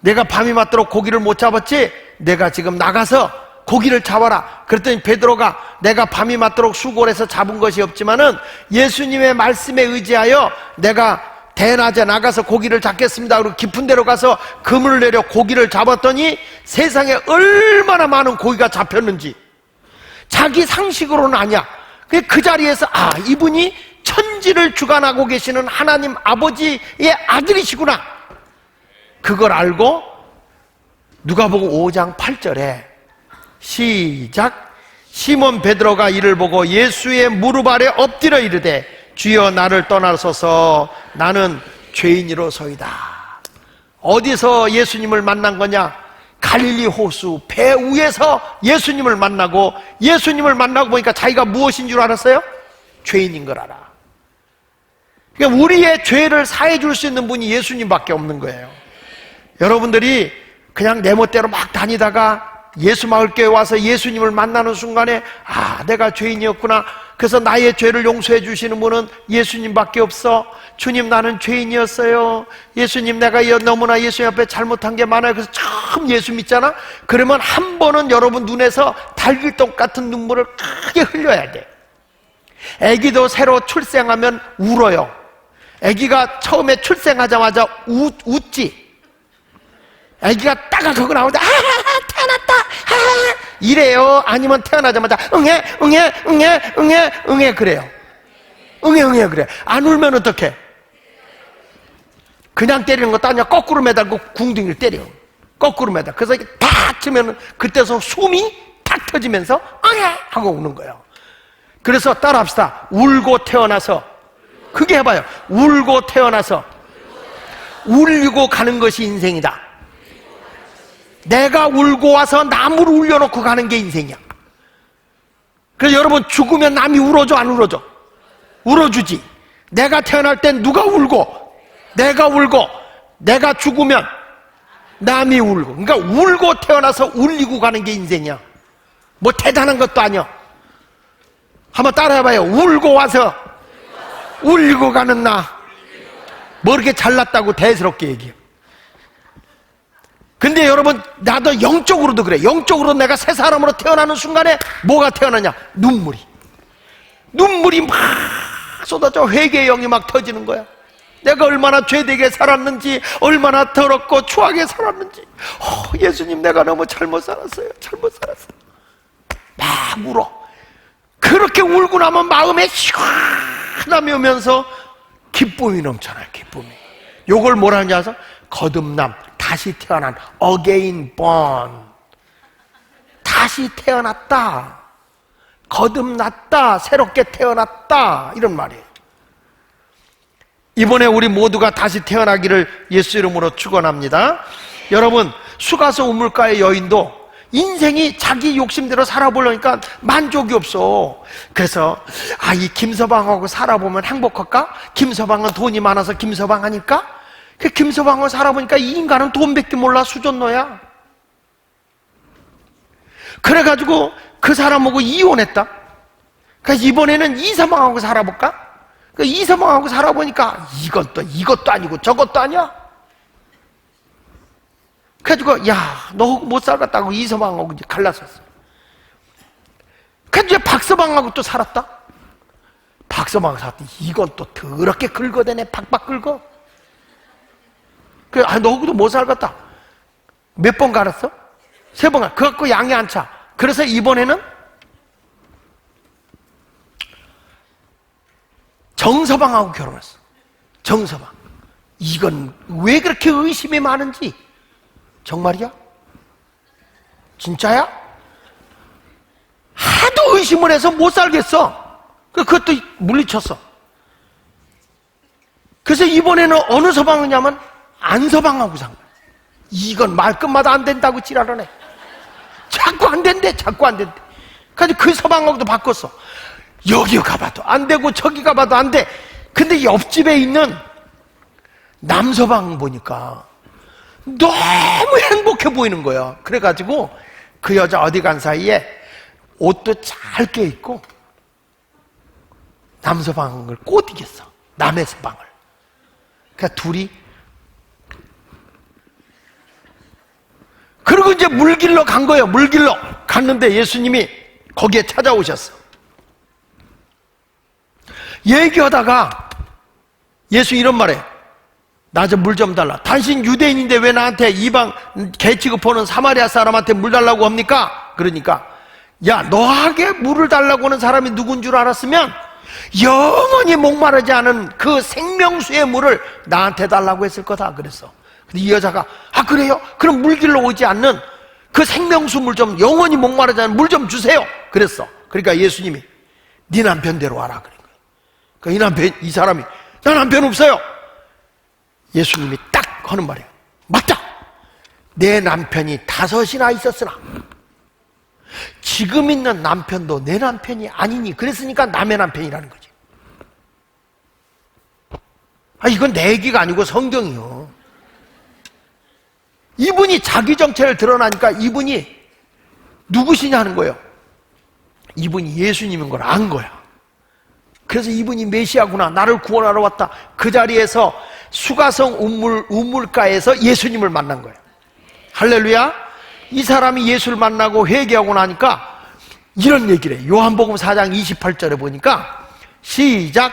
내가 밤이 맞도록 고기를 못 잡았지? 내가 지금 나가서 고기를 잡아라. 그랬더니 베드로가, 내가 밤이 맞도록 수골에서 잡은 것이 없지만은 예수님의 말씀에 의지하여 내가 대낮에 나가서 고기를 잡겠습니다. 그리고 깊은 데로 가서 그물을 내려 고기를 잡았더니 세상에 얼마나 많은 고기가 잡혔는지 자기 상식으로는 아니야. 그 자리에서, 아, 이분이 천지를 주관하고 계시는 하나님 아버지의 아들이시구나. 그걸 알고 누가복음 5장 8절에 시작. 시몬 베드로가 이를 보고 예수의 무릎 아래 엎드려 이르되, 주여, 나를 떠나소서, 나는 죄인이로소이다. 어디서 예수님을 만난 거냐? 갈릴리 호수 배 위에서 예수님을 만나고, 예수님을 만나고 보니까 자기가 무엇인 줄 알았어요? 죄인인 걸 알아. 그러니까 우리의 죄를 사해 줄 수 있는 분이 예수님밖에 없는 거예요. 여러분들이 그냥 내 멋대로 막 다니다가 예수 마을교회 와서 예수님을 만나는 순간에, 아, 내가 죄인이었구나. 그래서 나의 죄를 용서해 주시는 분은 예수님밖에 없어. 주님, 나는 죄인이었어요. 예수님, 내가 너무나 예수님 앞에 잘못한 게 많아요. 그래서 처음 예수 믿잖아. 그러면 한 번은 여러분 눈에서 달길똥 같은 눈물을 크게 흘려야 돼. 아기도 새로 출생하면 울어요. 아기가 처음에 출생하자마자 웃지. 아기가 따가고 나오자, 태어났다, 이래요? 아니면 태어나자마자 응애 그래요? 응애 그래. 안 울면 어떡해? 그냥 때리는 것도 아니야. 거꾸로 매달고 궁둥이를 때려. 거꾸로 매달. 그래서 이게 탁 치면 그때서 숨이 탁 터지면서 응애 하고 우는 거예요. 그래서 따라합시다. 울고 태어나서, 크게 해봐요. 울고 태어나서 울리고 가는 것이 인생이다. 내가 울고 와서 남을 울려놓고 가는 게 인생이야. 그래서 여러분, 죽으면 남이 울어줘, 안 울어줘? 울어주지. 내가 태어날 땐 누가 울고? 내가 울고. 내가 죽으면 남이 울고. 그러니까 울고 태어나서 울리고 가는 게 인생이야. 뭐 대단한 것도 아니야. 한번 따라해봐요. 울고 와서 울리고 가는 나. 뭐 이렇게 잘났다고 대수롭게 얘기해. 근데 여러분, 나도 영적으로도 그래. 영적으로 내가 새 사람으로 태어나는 순간에 뭐가 태어나냐? 눈물이 막 쏟아져. 회개의 영이 막 터지는 거야. 내가 얼마나 죄되게 살았는지, 얼마나 더럽고 추하게 살았는지. 예수님, 내가 너무 잘못 살았어요. 막 울어. 그렇게 울고 나면 마음에 시원함이 오면서 기쁨이 넘쳐나요. 기쁨이. 요걸 뭐라 하는지 아세요? 거듭남. 다시 태어난, again born. 다시 태어났다. 거듭났다. 새롭게 태어났다. 이런 말이에요. 이번에 우리 모두가 다시 태어나기를 예수 이름으로 축원합니다. 여러분, 수가서 우물가의 여인도 인생이 자기 욕심대로 살아보려니까 만족이 없어. 그래서, 아, 이 김서방하고 살아보면 행복할까? 김서방은 돈이 많아서 김서방 하니까? 그 김서방을 살아보니까 이 인간은 돈밖에 몰라. 수전노야. 그래가지고 그 사람하고 이혼했다. 그래서 이번에는 이서방하고 살아볼까? 그 이서방하고 살아보니까 이것도 아니고 저것도 아니야. 그래가지고, 야, 너 못 살겠다고 이서방하고 이제 갈라섰어. 그래서 이제 박서방하고 또 살았다. 박서방하고 살았더니 이건 또 더럽게 긁어대네. 박박 긁어. 그래, 너하고도 못 살겠다. 몇 번 갈았어? 3번 갈. 그거 갖고 양이 안 차. 그래서 이번에는 정서방하고 결혼했어. 정서방. 이건 왜 그렇게 의심이 많은지. 정말이야? 진짜야? 하도 의심을 해서 못 살겠어. 그것도 물리쳤어. 그래서 이번에는 어느 서방이냐면 안 서방하고 산 거야. 이건 말끝마다 안 된다고 지랄하네. 자꾸 안 된대, 자꾸 안 된대. 그래서 그 서방하고도 바꿨어. 여기 가봐도 안 되고 저기 가봐도 안 돼. 근데 옆집에 있는 남서방 보니까 너무 행복해 보이는 거야. 그래가지고 그 여자 어디 간 사이에 옷도 잘 껴입고 남서방을 꼬드겼어. 남의 서방을. 그러니까 둘이. 그리고 이제 물길로 간 거예요. 물길로 갔는데 예수님이 거기에 찾아오셨어. 얘기하다가 예수 이런 말해. 나 좀 물 좀 달라. 당신 유대인인데 왜 나한테 이방 개 취급하는 사마리아 사람한테 물 달라고 합니까? 그러니까 야, 너에게 물을 달라고 하는 사람이 누군 줄 알았으면 영원히 목마르지 않은 그 생명수의 물을 나한테 달라고 했을 거다 그랬어. 근데 이 여자가 아 그래요? 그럼 물길로 오지 않는 그 생명수 물 좀, 영원히 목마르지 않은 물 좀 주세요 그랬어. 그러니까 예수님이 네 남편 데려와라 그런 거야. 그러니까 이 사람이 나 남편 없어요. 예수님이 딱 하는 말이에요. 맞다. 내 남편이 5이나 있었으나 지금 있는 남편도 내 남편이 아니니. 그랬으니까 남의 남편이라는 거지. 아, 이건 내 얘기가 아니고 성경이요. 이분이 자기 정체를 드러나니까 이분이 누구시냐 하는 거예요. 이분이 예수님인 걸 안 거야. 그래서 이분이 메시아구나, 나를 구원하러 왔다. 그 자리에서 수가성 우물가에서 예수님을 만난 거예요. 할렐루야. 이 사람이 예수를 만나고 회개하고 나니까 이런 얘기를 해. 요한복음 4장 28절에 보니까 시작.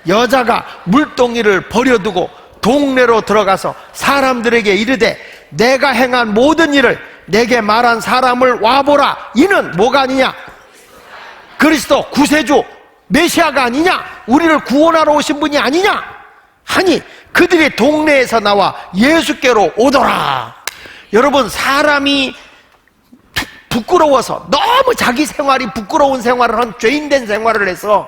여자가 물동이를 버려두고 동네로 들어가서 사람들에게 이르되 내가 행한 모든 일을 내게 말한 사람을 와보라. 이는 뭐가 아니냐? 그리스도 구세주 메시아가 아니냐? 우리를 구원하러 오신 분이 아니냐? 하니 그들이 동네에서 나와 예수께로 오더라. 여러분, 사람이 부끄러워서 너무 자기 생활이 부끄러운 생활을 한 죄인된 생활을 해서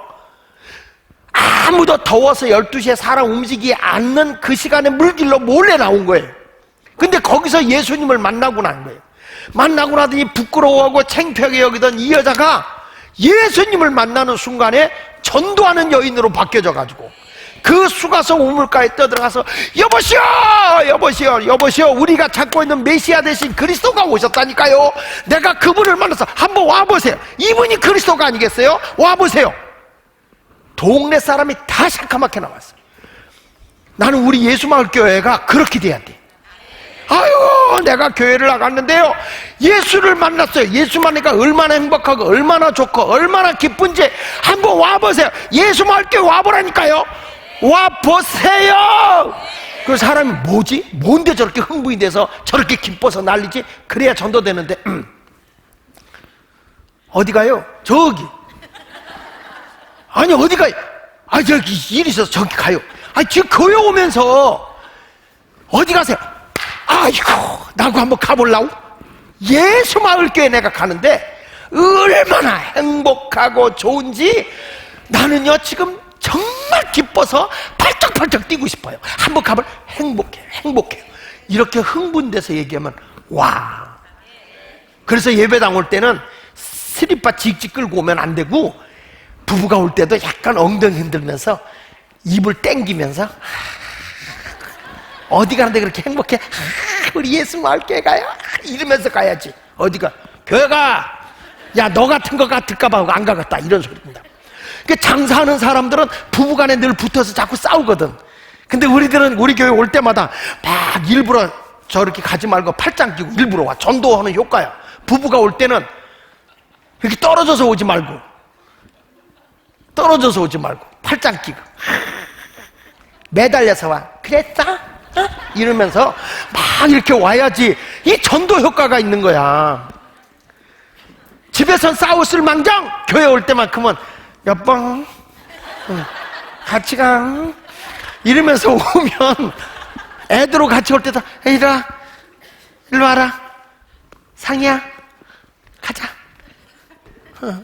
아무도 더워서 12시에 사람 움직이지 않는 그 시간에 물길로 몰래 나온 거예요. 근데 거기서 예수님을 만나고 난 거예요. 만나고 나더니 부끄러워하고 창피하게 여기던 이 여자가 예수님을 만나는 순간에 전도하는 여인으로 바뀌어져 가지고 그 수가성 우물가에 떠들어가서 여보시오, 여보시오, 여보시오, 우리가 찾고 있는 메시아 대신 그리스도가 오셨다니까요. 내가 그분을 만나서 한번 와보세요. 이분이 그리스도가 아니겠어요? 와보세요. 동네 사람이 다 시커멓게 나왔어요. 나는 우리 예수마을교회가 그렇게 돼야 돼. 아유, 내가 교회를 나갔는데요, 예수를 만났어요. 예수 만나니까 얼마나 행복하고 얼마나 좋고 얼마나 기쁜지 한번 와보세요. 예수마을교회 와보라니까요. 와보세요. 그 사람이 뭐지? 뭔데 저렇게 흥분이 돼서 저렇게 기뻐서 난리지? 그래야 전도되는데. 어디 가요? 저기. 아니 어디 가요? 아, 저기 일 있어서 저기 가요. 아, 지금 교회 오면서 어디 가세요? 아이고, 나하고 한번 가보려고? 예수마을교회 내가 가는데 얼마나 행복하고 좋은지 나는요 지금 정말 기뻐서 팔떡팔떡 뛰고 싶어요. 한번 가볼. 행복해요, 행복해요. 이렇게 흥분돼서 얘기하면 와. 그래서 예배당 올 때는 스리빠 직직 끌고 오면 안 되고, 부부가 올 때도 약간 엉덩이 흔들면서 입을 땡기면서 어디 가는데 그렇게 행복해? 우리 예수마을교회 가요? 이러면서 가야지. 어디가? 교회가. 야, 너 같은 거 같을까봐 안 가겠다, 이런 소리입니다. 그러니까 장사하는 사람들은 부부간에 늘 붙어서 자꾸 싸우거든. 근데 우리들은 우리 교회 올 때마다 막 일부러 저렇게 가지 말고 팔짱 끼고 일부러 와. 전도하는 효과야. 부부가 올 때는 이렇게 떨어져서 오지 말고, 떨어져서 오지 말고 팔짱 끼고 매달려서 와. 그랬어? 어? 이러면서 막 이렇게 와야지 이 전도 효과가 있는 거야. 집에선 싸웠을 망정 교회 올 때만큼은 여보, 같이 가, 이러면서 오면 애들하고 같이 올 때도 에이라 일로 와라. 상이야. 가자.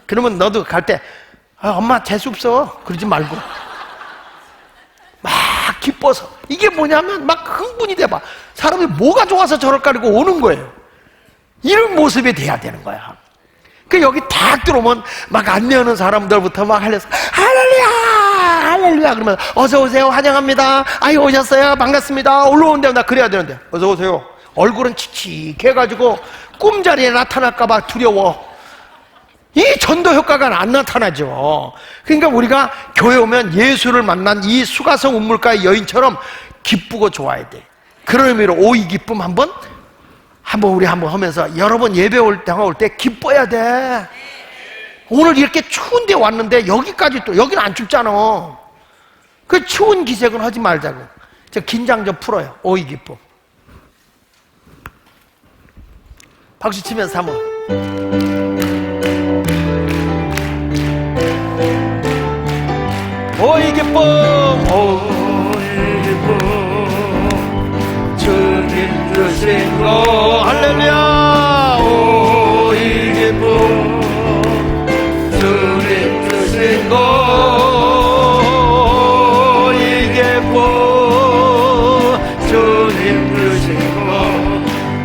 그러면 너도 갈 때, 엄마 재수 없어. 그러지 말고. 막 기뻐서. 이게 뭐냐면 막 흥분이 돼봐. 사람이 뭐가 좋아서 저럴까 그러고 오는 거예요. 이런 모습이 돼야 되는 거야. 그 여기 딱 들어오면 막 안내 오는 사람들부터 막 할려서 할렐루야 할렐루야 그러면 어서 오세요 환영합니다. 아유 오셨어요 반갑습니다. 올라온대요. 나 그래야 되는데 어서 오세요. 얼굴은 칙칙해가지고 꿈자리에 나타날까봐 두려워. 이 전도 효과가 안 나타나죠. 그러니까 우리가 교회 오면 예수를 만난 이 수가성 운물가의 여인처럼 기쁘고 좋아야 돼. 그런 의미로 오이 기쁨 한번 우리 한번 하면서 여러분 예배 올 때 기뻐야 돼. 오늘 이렇게 추운데 왔는데 여기까지 또 여기는 안 춥잖아. 그 추운 기색은 하지 말자고. 저 긴장 좀 풀어요. 오이 기쁨. 박수 치면서 한번. 오이 기쁨 오이 기쁨 주님 주신 거 할렐루야 오이 기쁨 주님 주신 거 오이 기쁨 주님 주신 거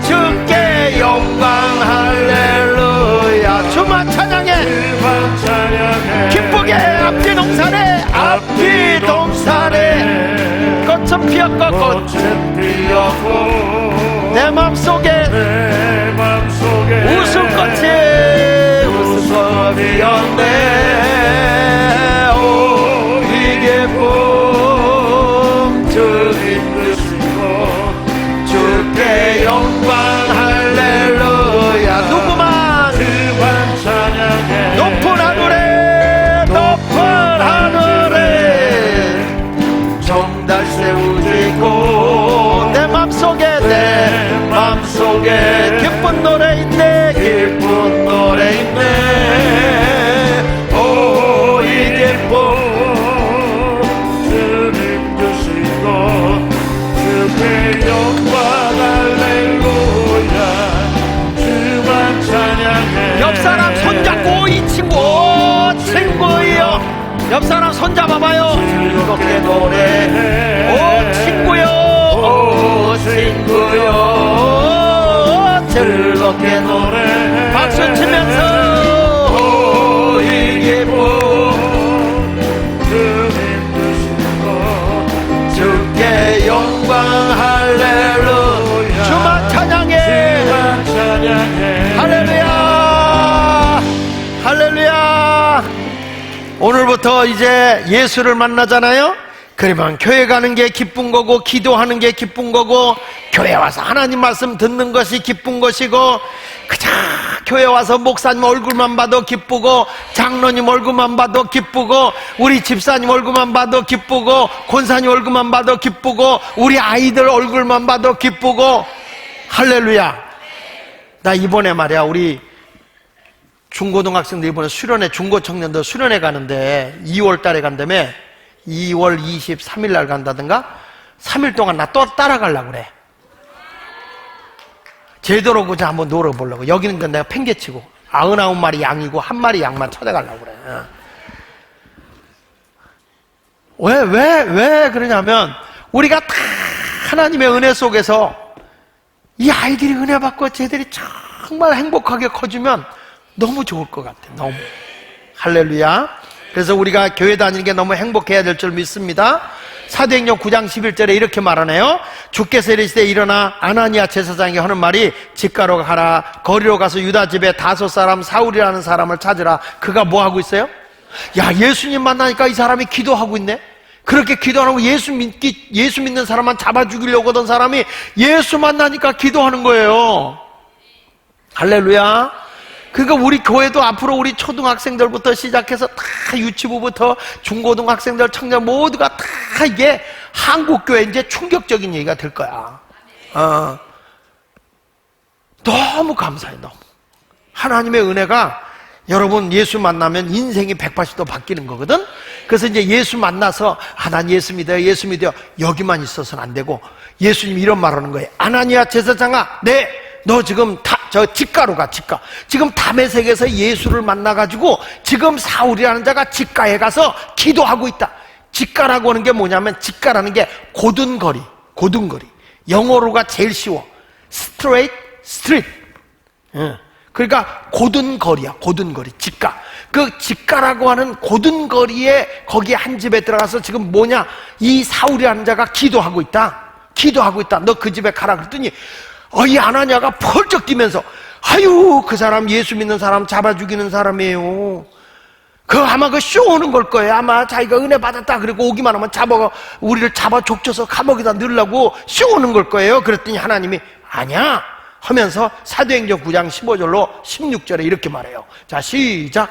주께 영광 할렐루야 주만 찬양해 기쁘게 앞뒤 동산에 앞뒤 동산에 꽃은 피었고 꽃은 피었고 내 맘속에 웃음꽃이 웃음 피었네 오 이게 봄 주님 주시고 주께 영광 할렐루야 누구만 찬양해 높은 하늘에 높은 하늘에 정달 세우시고 내 맘속에 기쁜 노래 있네 기쁜 노래 있네 오 이 기쁨 주님 주시고 주께 영광 할렐루야 주만 찬양해 옆 사람 손잡고 이 친구요 옆 사람 손잡아봐요 즐겁게 노래해 오 친구요 오 친구요 즐겁게 노래해 박수 치면서 오 이 기쁨 주님 주시고 주께 영광 할렐루야 주만 찬양해 할렐루야 할렐루야 오늘부터 이제 예수를 만나잖아요. 그러면 교회 가는 게 기쁜 거고 기도하는 게 기쁜 거고 교회 와서 하나님 말씀 듣는 것이 기쁜 것이고 그저 교회 와서 목사님 얼굴만 봐도 기쁘고 장로님 얼굴만 봐도 기쁘고 우리 집사님 얼굴만 봐도 기쁘고 권사님 얼굴만 봐도 기쁘고 우리 아이들 얼굴만 봐도 기쁘고 할렐루야. 나 이번에 말이야 우리 중고등학생들 이번에 수련회 중고청년들 수련회 가는데 2월 달에 간다며 2월 23일 날 간다든가 3일 동안 나 또 따라가려고 그래. 제대로 그저 한번 놀아보려고. 여기는 내가 팽개치고 99마리 양이고 1마리 양만 찾아가려고 그래. 왜 그러냐면 우리가 다 하나님의 은혜 속에서 이 아이들이 은혜 받고 쟤들이 정말 행복하게 커지면 너무 좋을 것 같아. 너무 할렐루야. 그래서 우리가 교회 다니는 게 너무 행복해야 될 줄 믿습니다. 사도행전 9장 11절에 이렇게 말하네요. 주께서 이르시되 일어나 아나니아 제사장에게 하는 말이 집가로 가라. 거리로 가서 유다 집에 다섯 사람 사울이라는 사람을 찾으라. 그가 뭐 하고 있어요? 야 예수님 만나니까 이 사람이 기도하고 있네. 그렇게 기도하고 예수 믿는 사람만 잡아 죽이려고 하던 사람이 예수 만나니까 기도하는 거예요. 할렐루야. 그러니까 우리 교회도 앞으로 우리 초등학생들부터 시작해서 다 유치부부터 중고등학생들, 청년 모두가 다 이게 한국교회 이제 충격적인 얘기가 될 거야. 너무 감사해, 너무. 하나님의 은혜가 여러분 예수 만나면 인생이 180도 바뀌는 거거든? 그래서 이제 예수 만나서 난 예수 믿어요, 예수 믿어요. 여기만 있어서는 안 되고 예수님 이런 말 하는 거예요. 아나니아 제사장아, 네, 너 지금 저 직가로 가, 직가. 지금 다메섹에서 예수를 만나가지고 지금 사울이라는 자가 직가에 가서 기도하고 있다. 직가라고 하는 게 뭐냐면, 직가라는 게 고든 거리, 고든 거리. 영어로가 제일 쉬워. straight, street. 그러니까 고든 거리야, 고든 거리, 직가. 그 직가라고 하는 고든 거리에 거기 한 집에 들어가서 지금 뭐냐, 이 사울이라는 자가 기도하고 있다. 기도하고 있다. 너 그 집에 가라 그랬더니 이 아나니아가 펄쩍 뛰면서, 아유, 그 사람 예수 믿는 사람 잡아 죽이는 사람이에요. 아마 쇼 오는 걸 거예요. 아마 자기가 은혜 받았다 그리고 오기만 하면 우리를 잡아 족쳐서 감옥에다 넣으려고 쇼 오는 걸 거예요. 그랬더니 하나님이 아니야 하면서 사도행전 9장 15절로 16절에 이렇게 말해요. 자, 시작.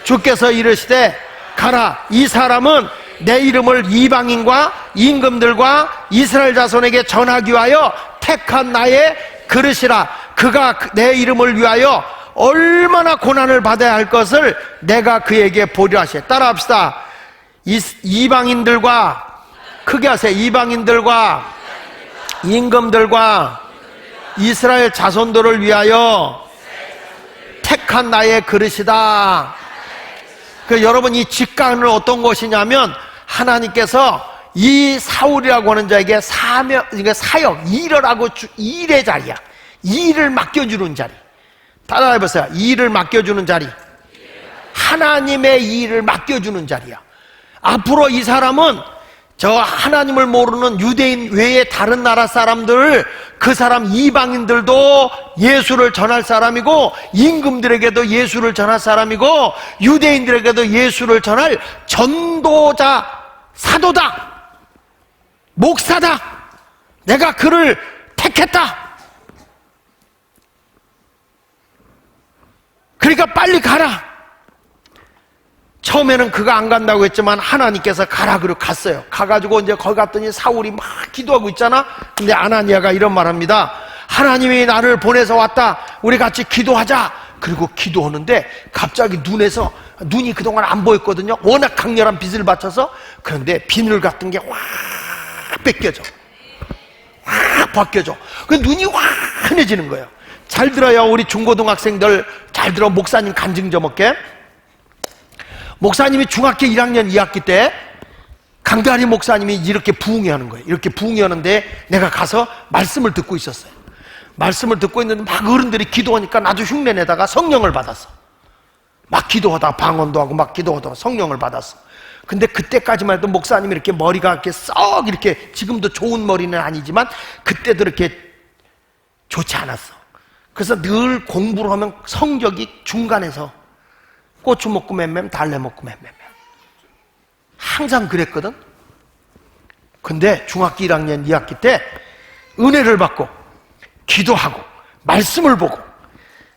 주께서 이르시되 가라, 이 사람은 내 이름을 이방인과 임금들과 이스라엘 자손에게 전하기 위하여 택한 나의 그릇이라. 그가 내 이름을 위하여 얼마나 고난을 받아야 할 것을 내가 그에게 보리라 하시네. 따라합시다. 이방인들과, 크게 하세요. 이방인들과 임금들과 이스라엘 자손들을 위하여 택한 나의 그릇이다. 여러분, 이 직간은 어떤 것이냐면, 하나님께서 이 사울이라고 하는 자에게 그러니까 사역, 일을 하고 일의 자리야. 일을 맡겨주는 자리. 따라해보세요. 일을 맡겨주는 자리. 하나님의 일을 맡겨주는 자리야. 앞으로 이 사람은 저 하나님을 모르는 유대인 외에 다른 나라 사람들, 그 사람 이방인들도 예수를 전할 사람이고, 임금들에게도 예수를 전할 사람이고, 유대인들에게도 예수를 전할 전도자, 사도다, 목사다. 내가 그를 택했다. 그러니까 빨리 가라. 처음에는 그가 안 간다고 했지만 하나님께서 가라 그러고 갔어요. 가가지고 이제 거기 갔더니 사울이 막 기도하고 있잖아. 근데 아나니아가 이런 말 합니다. 하나님이 나를 보내서 왔다. 우리 같이 기도하자. 그리고 기도하는데 갑자기 눈이 그동안 안 보였거든요. 워낙 강렬한 빛을 받쳐서. 그런데 비늘 같은 게 확 뺏겨져. 확 벗겨져. 그 눈이 환해지는 거예요. 잘 들어요. 우리 중고등학생들 잘 들어. 목사님 간증 좀 할게. 목사님이 중학교 1학년 2학기 때 강다리 목사님이 이렇게 부흥회 하는 거예요. 이렇게 부흥회 하는데 내가 가서 말씀을 듣고 있었어요. 말씀을 듣고 있는데 막 어른들이 기도하니까 나도 흉내내다가 성령을 받았어. 막 기도하다가 방언도 하고 막 기도하다가 성령을 받았어. 근데 그때까지만 해도 목사님이 이렇게 머리가 이렇게 썩 이렇게, 지금도 좋은 머리는 아니지만 그때도 이렇게 좋지 않았어. 그래서 늘 공부를 하면 성적이 중간에서 고추 먹고 맴맴, 달래 먹고 맴맴. 항상 그랬거든. 근데 중학교 1학년 2학기 때 은혜를 받고 기도하고 말씀을 보고,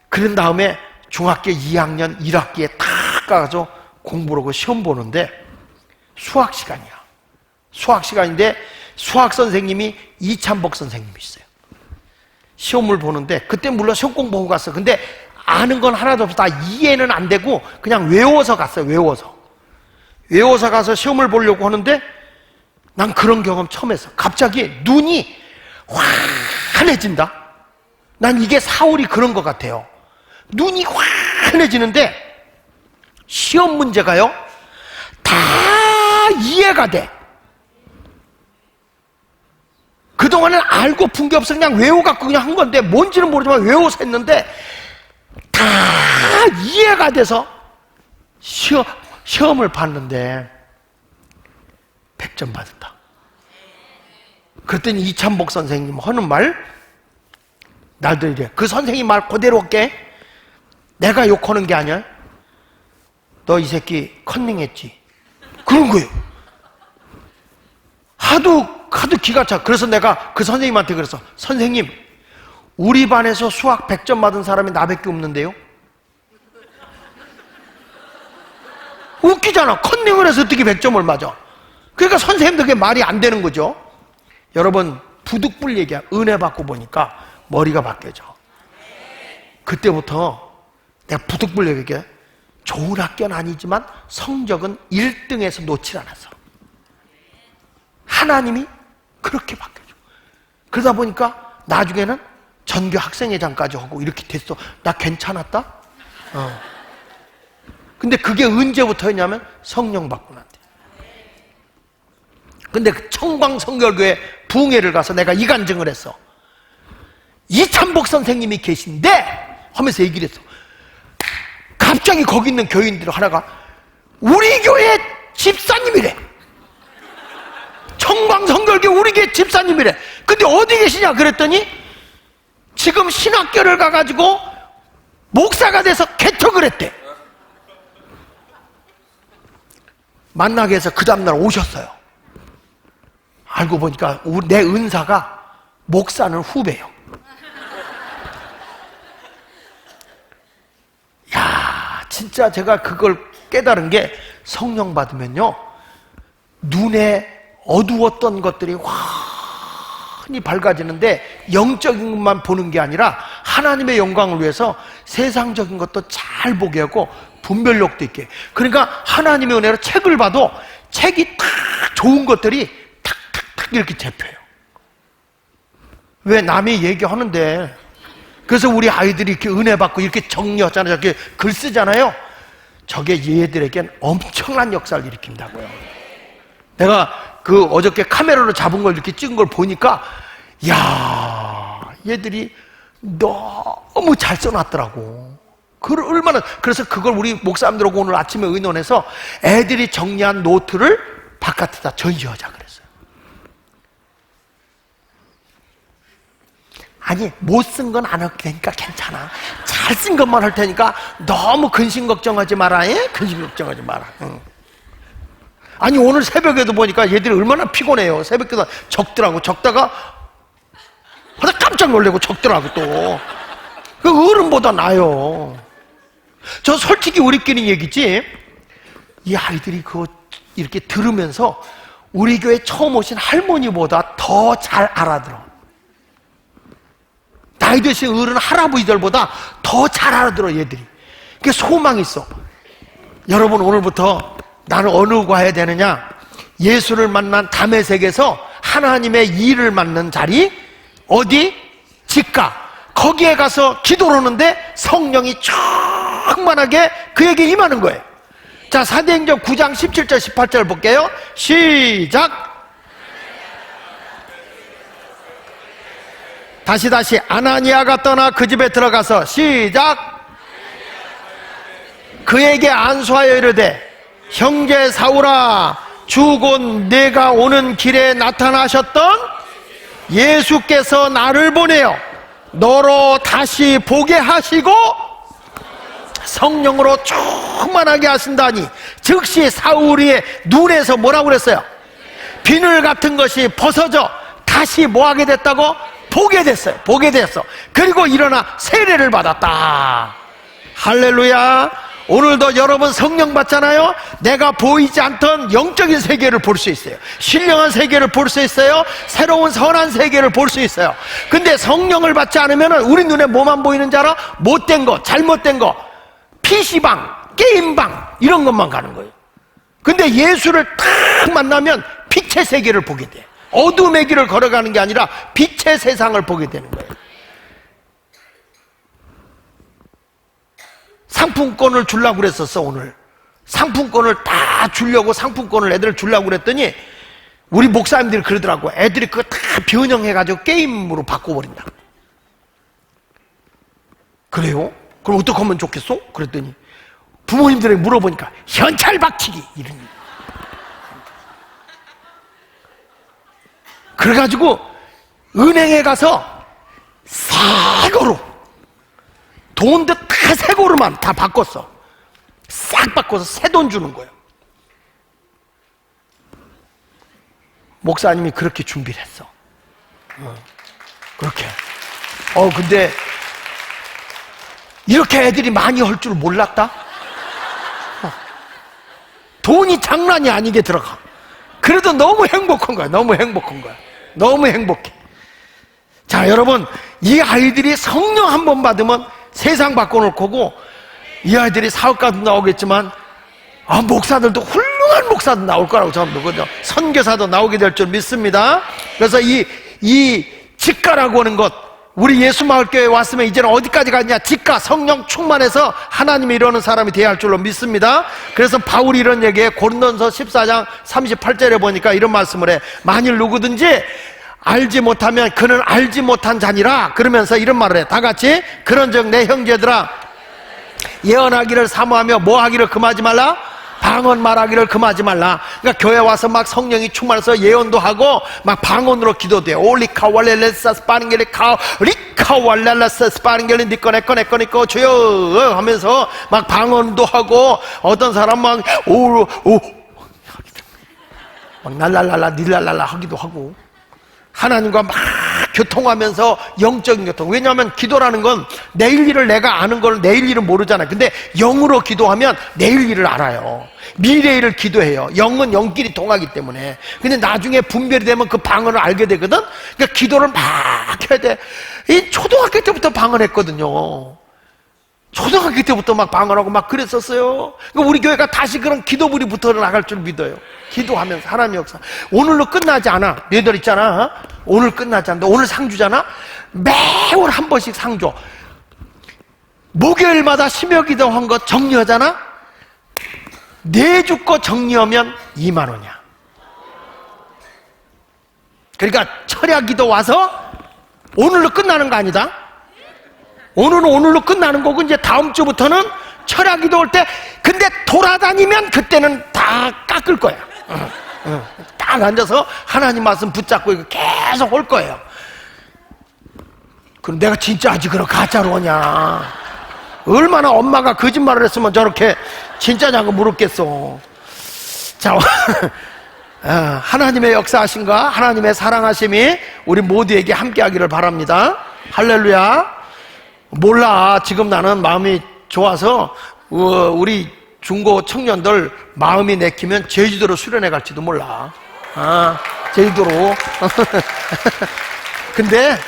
그런 다음에 중학교 2학년 1학기에 딱 가서 공부를 하고 시험 보는데 수학 시간이야. 수학 시간인데 수학 선생님이 이찬복 선생님이셨어요. 시험을 보는데 그때 물론 시험 공부하고 갔어. 근데 아는 건 하나도 없어. 다 이해는 안 되고 그냥 외워서 갔어요. 외워서 가서 시험을 보려고 하는데 난 그런 경험 처음 했어. 갑자기 눈이 환해진다. 난 이게 사울이 그런 것 같아요. 눈이 환해지는데 시험 문제가요 다 이해가 돼. 그동안은 알고 푼 게 없어. 그냥 외워갖고 그냥 한 건데 뭔지는 모르지만 외워서 했는데 다 이해가 돼서 시험을 봤는데 100점 받았다. 그랬더니 이찬복 선생님 하는 말, 나도 이래. 그 선생님 말 그대로 할게. 내가 욕하는 게 아니야. 너 이 새끼 컨닝했지. 그런 거예요. 하도 기가 차. 그래서 내가 그 선생님한테 그랬어. 선생님, 우리 반에서 수학 100점 받은 사람이 나밖에 없는데요? 웃기잖아. 컨닝을 해서 어떻게 100점을 맞아. 그러니까 선생님도 그게 말이 안 되는 거죠. 여러분, 부득불 얘기야. 은혜 받고 보니까 머리가 바뀌어져. 그때부터 내가 부득불 얘기해. 좋은 학교는 아니지만 성적은 1등에서 놓질 않았어. 하나님이 그렇게 바뀌어줘. 그러다 보니까 나중에는 전교 학생회장까지 하고 이렇게 됐어. 나 괜찮았다? 근데 그게 언제부터였냐면 성령 받고 난 뒤. 근데 그 청광성결교회 부흥회를 가서 내가 이 간증을 했어. 이찬복 선생님이 계신데 하면서 얘기를 했어. 갑자기 거기 있는 교인들 하나가 우리 교회 집사님이래. 청광성결교 우리 교회 집사님이래. 근데 어디 계시냐 그랬더니 지금 신학교를 가가지고 목사가 돼서 개척을 했대. 만나게 해서 그 다음날 오셨어요. 알고 보니까 내 은사가 목사는 후배요. 야, 진짜 제가 그걸 깨달은 게 성령 받으면요, 눈에 어두웠던 것들이 환히 밝아지는데 영적인 것만 보는 게 아니라 하나님의 영광을 위해서 세상적인 것도 잘 보게 하고 분별력도 있게. 그러니까 하나님의 은혜로 책을 봐도 책이 딱 좋은 것들이 탁탁탁 이렇게 잡혀요. 왜 남이 얘기하는데. 그래서 우리 아이들이 이렇게 은혜 받고 이렇게 정리하잖아요. 이렇게 글 쓰잖아요. 저게 얘들에겐 엄청난 역사를 일으킨다고요. 내가 그 어저께 카메라로 잡은 걸 이렇게 찍은 걸 보니까 야, 얘들이 너무 잘 써놨더라고. 그래서 그걸 우리 목사님들하고 오늘 아침에 의논해서 애들이 정리한 노트를 바깥에다 전시하자 그랬어요. 아니, 못 쓴 건 안 할 테니까 괜찮아. 잘 쓴 것만 할 테니까 너무 근심 걱정하지 마라. 예? 근심 걱정하지 마라. 응. 아니, 오늘 새벽에도 보니까 얘들이 얼마나 피곤해요. 새벽에도 적다가 하다 깜짝 놀래고 적더라고 또. 그 어른보다 나아요. 저 솔직히 우리끼리 얘기지, 이 아이들이 그거 이렇게 들으면서 우리 교회 처음 오신 할머니보다 더 잘 알아들어. 나이 드신 어른 할아버지들보다 더 잘 알아들어 얘들이. 그게 소망이 있어. 여러분, 오늘부터 나는 어느 과에 되느냐? 예수를 만난 다메섹에서 하나님의 일을 맡는 자리, 어디? 직가. 거기에 가서 기도를 하는데 성령이 충만하게 그에게 임하는 거예요. 자, 사도행전 9장 17절 18절 볼게요. 시작. 다시 아나니아가 떠나 그 집에 들어가서 시작. 그에게 안수하여 이르되 형제 사울아, 주 곧 내가 오는 길에 나타나셨던 예수께서 나를 보내어 너로 다시 보게 하시고 성령으로 충만하게 하신다니. 즉시 사울이의 눈에서 뭐라고 그랬어요? 비늘 같은 것이 벗어져 다시 뭐하게 됐다고? 보게 됐어요. 보게 됐어. 그리고 일어나 세례를 받았다. 할렐루야. 오늘도 여러분 성령 받잖아요. 내가 보이지 않던 영적인 세계를 볼 수 있어요. 신령한 세계를 볼 수 있어요. 새로운 선한 세계를 볼 수 있어요. 근데 성령을 받지 않으면 우리 눈에 뭐만 보이는 줄 알아? 못된 거, 잘못된 거, PC방, 게임방 이런 것만 가는 거예요. 근데 예수를 딱 만나면 빛의 세계를 보게 돼. 어둠의 길을 걸어가는 게 아니라 빛의 세상을 보게 되는 거예요. 상품권을 주려고 그랬었어. 오늘 상품권을 다 주려고 상품권을 애들 주려고 그랬더니 우리 목사님들이 그러더라고. 애들이 그거 다 변형해가지고 게임으로 바꿔버린다. 그래요? 그럼 어떻게 하면 좋겠어? 그랬더니 부모님들에게 물어보니까 현찰 박치기 이런. 그래가지고 은행에 가서 새거로 돈도 다 새거로만 다 바꿨어. 싹 바꿔서 새 돈 주는 거예요. 목사님이 그렇게 준비를 했어. 그렇게. 근데 이렇게 애들이 많이 할 줄 몰랐다. 돈이 장난이 아니게 들어가. 그래도 너무 행복한 거야. 너무 행복한 거야. 너무 행복해. 자, 여러분, 이 아이들이 성령 한 번 받으면 세상 바꿔놓을 거고, 이 아이들이 사업가도 나오겠지만 목사들도 훌륭한 목사도 나올 거라고 저는 믿거든요. 선교사도 나오게 될 줄 믿습니다. 그래서 이 직가라고 하는 것, 우리 예수마을교회에 왔으면 이제는 어디까지 갔냐? 집과 성령 충만해서 하나님이 이루는 사람이 되어야 할 줄로 믿습니다. 그래서 바울이 이런 얘기에 고린도전서 14장 38절에 보니까 이런 말씀을 해. 만일 누구든지 알지 못하면 그는 알지 못한 자니라. 그러면서 이런 말을 해. 다 같이 그런즉 내 형제들아 예언하기를 사모하며 뭐 하기를 금하지 말라? 방언 말하기를 금하지 말라. 그러니까 교회 와서 막 성령이 충만해서 예언도 하고 막 방언으로 기도돼요. 올리카왈렐레사 스파링겔리카 리카왈렐레사 스파링겔리 니꺼 내꺼 내꺼 니꺼 주여 하면서 막 방언도 하고 어떤 사람 막 날랄랄라 닐랄랄라 하기도 하고 하나님과 막 교통하면서 영적인 교통. 왜냐하면 기도라는 건 내일 일을 내가 아는 걸 내일 일은 모르잖아요. 근데 영으로 기도하면 내일 일을 알아요. 미래 일을 기도해요. 영은 영끼리 통하기 때문에. 근데 나중에 분별이 되면 그 방언을 알게 되거든. 그러니까 기도를 막 해야 돼. 이 초등학교 때부터 방언했거든요. 초등학교 때부터 막 방언하고 막 그랬었어요. 그러니까 우리 교회가 다시 그런 기도불이 붙어 나갈 줄 믿어요. 기도하면서 하나님의 역사. 오늘로 끝나지 않아. 너희들 있잖아. 오늘 끝나지 않는다. 오늘 상주잖아. 매월 한 번씩 상주. 목요일마다 심야 기도한 거 정리하잖아. 내주 거 정리하면 2만 원이야. 그러니까 철야 기도 와서 오늘로 끝나는 거 아니다. 오늘은 오늘로 끝나는 거고 이제 다음 주부터는 철야 기도 올 때 근데 돌아다니면 그때는 다 깎을 거야. 딱 앉아서 하나님 말씀 붙잡고 이거 계속 올 거예요. 그럼 내가 진짜 아직 그런 가짜로 오냐? 얼마나 엄마가 거짓말을 했으면 저렇게 진짜냐고 물었겠어. 자, 하나님의 역사하심과 하나님의 사랑하심이 우리 모두에게 함께하기를 바랍니다. 할렐루야. 몰라. 지금 나는 마음이 좋아서 우리 중고 청년들 마음이 내키면 제주도로 수련회 갈지도 몰라. 제주도로. 근데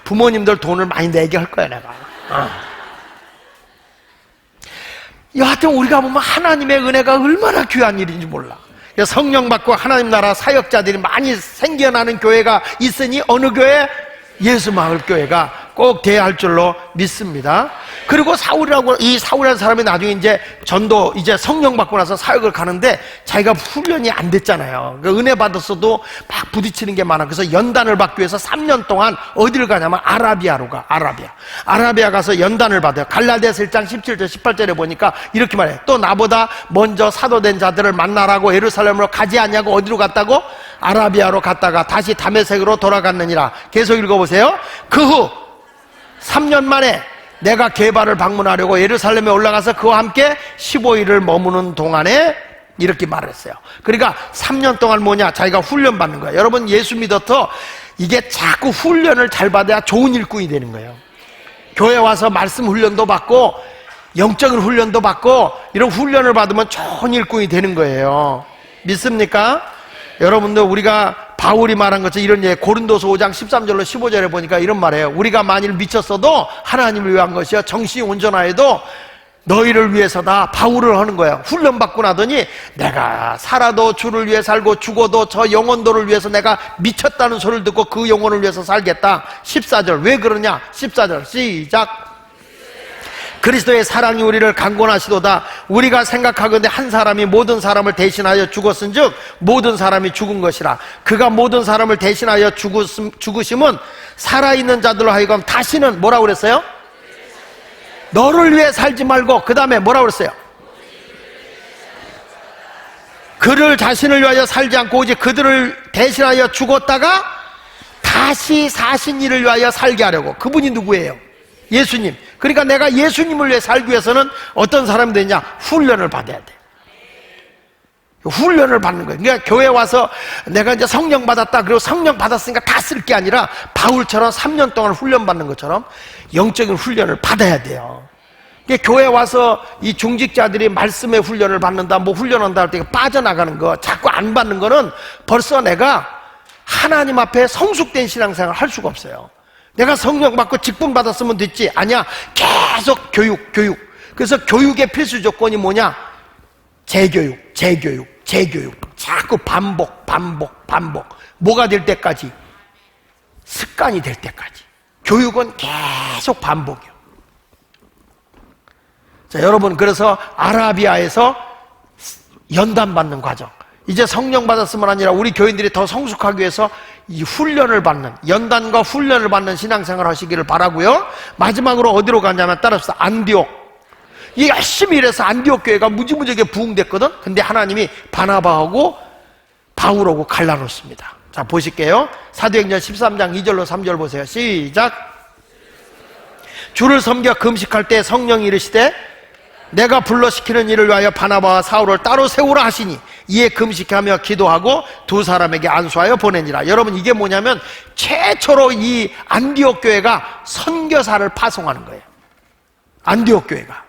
부모님들 돈을 많이 내게 할 거야 내가. 여하튼 우리가 보면 하나님의 은혜가 얼마나 귀한 일인지 몰라. 성령 받고 하나님 나라 사역자들이 많이 생겨나는 교회가 있으니 어느 교회? 예수마을교회가 꼭 돼야 할 줄로 믿습니다. 그리고 사울이라는 사람이 나중에 이제 전도 이제 성령 받고 나서 사역을 가는데 자기가 훈련이 안 됐잖아요. 그러니까 은혜 받았어도 막 부딪히는 게 많아. 그래서 연단을 받기 위해서 3년 동안 어디를 가냐면 아라비아로 가. 아라비아 가서 연단을 받아요. 갈라디아서 1장 17절 18절에 보니까 이렇게 말해. 또 나보다 먼저 사도된 자들을 만나라고 예루살렘으로 가지 않냐고. 어디로 갔다고? 아라비아로 갔다가 다시 다메섹으로 돌아갔느니라. 계속 읽어보세요. 그 후 3년 만에 내가 게바를 방문하려고 예루살렘에 올라가서 그와 함께 15일을 머무는 동안에 이렇게 말했어요. 그러니까 3년 동안 뭐냐? 자기가 훈련 받는 거야. 여러분 예수 믿어서 이게 자꾸 훈련을 잘 받아야 좋은 일꾼이 되는 거예요. 교회 와서 말씀 훈련도 받고 영적인 훈련도 받고 이런 훈련을 받으면 좋은 일꾼이 되는 거예요. 믿습니까? 여러분들 우리가 바울이 말한 것처럼 이런 얘기 고린도서 5장 13절로 15절에 보니까 이런 말이에요. 우리가 만일 미쳤어도 하나님을 위한 것이요 정신이 온전하여도 너희를 위해서다. 바울을 하는 거예요. 훈련 받고 나더니 내가 살아도 주를 위해 살고 죽어도 저 영혼도를 위해서 내가 미쳤다는 소리를 듣고 그 영혼을 위해서 살겠다. 14절 왜 그러냐? 14절 시작. 그리스도의 사랑이 우리를 강권하시도다. 우리가 생각하건대 한 사람이 모든 사람을 대신하여 죽었은즉 모든 사람이 죽은 것이라. 그가 모든 사람을 대신하여 죽으심은 살아있는 자들로 하여금 다시는 뭐라고 그랬어요? 너를 위해 살지 말고 그 다음에 뭐라고 그랬어요? 그를 자신을 위하여 살지 않고 오직 그들을 대신하여 죽었다가 다시 사신 이를 위하여 살게 하려고. 그분이 누구예요? 예수님. 그러니까 내가 예수님을 위해 살기 위해서는 어떤 사람이 되냐? 훈련을 받아야 돼. 훈련을 받는 거예요. 그러니까 교회 와서 내가 이제 성령 받았다. 그리고 성령 받았으니까 다 쓸 게 아니라 바울처럼 3년 동안 훈련 받는 것처럼 영적인 훈련을 받아야 돼요. 그러니까 교회 와서 이 중직자들이 말씀의 훈련을 받는다, 뭐 훈련한다 할 때 빠져나가는 거, 자꾸 안 받는 거는 벌써 내가 하나님 앞에 성숙된 신앙생활을 할 수가 없어요. 내가 성령 받고 직분 받았으면 됐지. 아니야. 계속 교육. 그래서 교육의 필수 조건이 뭐냐? 재교육. 자꾸 반복. 뭐가 될 때까지? 습관이 될 때까지. 교육은 계속 반복이요. 자, 여러분, 그래서 아라비아에서 연단 받는 과정, 이제 성령 받았으면 아니라 우리 교인들이 더 성숙하기 위해서 이 훈련을 받는, 연단과 훈련을 받는 신앙생활 하시기를 바라고요. 마지막으로 어디로 가냐면 따라서 안디옥. 이 열심히 일해서 안디옥 교회가 무지무지하게 부흥됐거든. 근데 하나님이 바나바하고 바울하고 갈라놓습니다. 자, 보실게요. 사도행전 13장 2절로 3절 보세요. 시작. 주를 섬겨 금식할 때 성령이 이르시되 내가 불러시키는 일을 위하여 바나바와 사울을 따로 세우라 하시니 이에 금식하며 기도하고 두 사람에게 안수하여 보내니라. 여러분, 이게 뭐냐면 최초로 이 안디옥 교회가 선교사를 파송하는 거예요. 안디옥 교회가.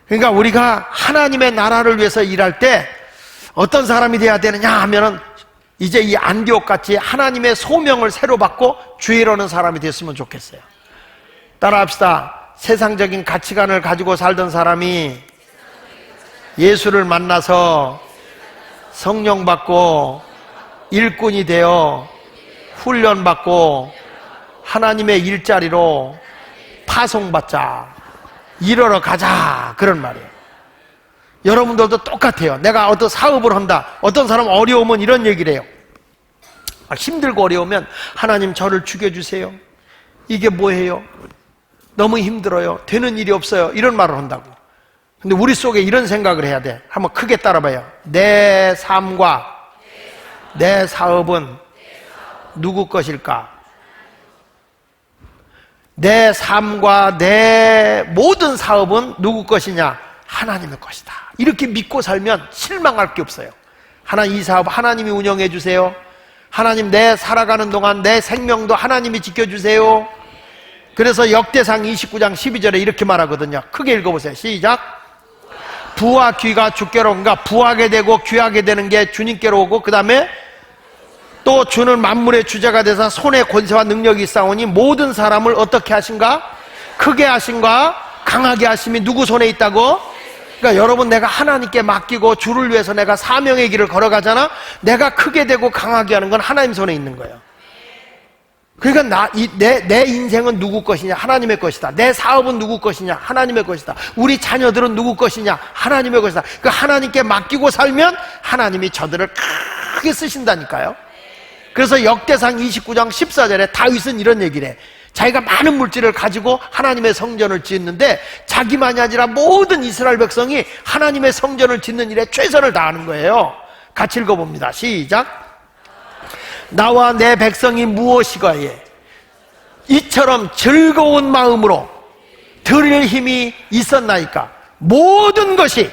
그러니까 우리가 하나님의 나라를 위해서 일할 때 어떤 사람이 돼야 되느냐 하면은 이제 이 안디옥 같이 하나님의 소명을 새로 받고 주의 이루는 사람이 됐으면 좋겠어요. 따라합시다. 세상적인 가치관을 가지고 살던 사람이 예수를 만나서 성령 받고 일꾼이 되어 훈련받고 하나님의 일자리로 파송받자, 일하러 가자, 그런 말이에요. 여러분들도 똑같아요. 내가 어떤 사업을 한다, 어떤 사람 어려우면 이런 얘기를 해요. 힘들고 어려우면 하나님 저를 죽여주세요. 이게 뭐예요? 너무 힘들어요. 되는 일이 없어요. 이런 말을 한다고. 근데 우리 속에 이런 생각을 해야 돼. 한번 크게 따라봐요. 내 삶과 내 사업은 누구 것일까? 내 삶과 내 모든 사업은 누구 것이냐? 하나님의 것이다. 이렇게 믿고 살면 실망할 게 없어요. 하나님, 이 사업 하나님이 운영해 주세요. 하나님, 내 살아가는 동안 내 생명도 하나님이 지켜주세요. 그래서 역대상 29장 12절에 이렇게 말하거든요. 크게 읽어보세요. 시작. 부와 귀가 주께로, 그러니까 부하게 되고 귀하게 되는 게 주님께로 오고, 그 다음에 또 주는 만물의 주자가 되사 손에 권세와 능력이 있사오니 모든 사람을 어떻게 하신가? 크게 하신가? 강하게 하심이 누구 손에 있다고? 그러니까 여러분, 내가 하나님께 맡기고 주를 위해서 내가 사명의 길을 걸어가잖아. 내가 크게 되고 강하게 하는 건 하나님 손에 있는 거예요. 그러니까 내 인생은 누구 것이냐? 하나님의 것이다. 내 사업은 누구 것이냐? 하나님의 것이다. 우리 자녀들은 누구 것이냐? 하나님의 것이다. 그러니까 하나님께 맡기고 살면 하나님이 저들을 크게 쓰신다니까요. 그래서 역대상 29장 14절에 다윗은 이런 얘기를 해. 자기가 많은 물질을 가지고 하나님의 성전을 짓는데 자기만이 아니라 모든 이스라엘 백성이 하나님의 성전을 짓는 일에 최선을 다하는 거예요. 같이 읽어봅니다. 시작. 나와 내 백성이 무엇이거에 이처럼 즐거운 마음으로 드릴 힘이 있었나이까? 모든 것이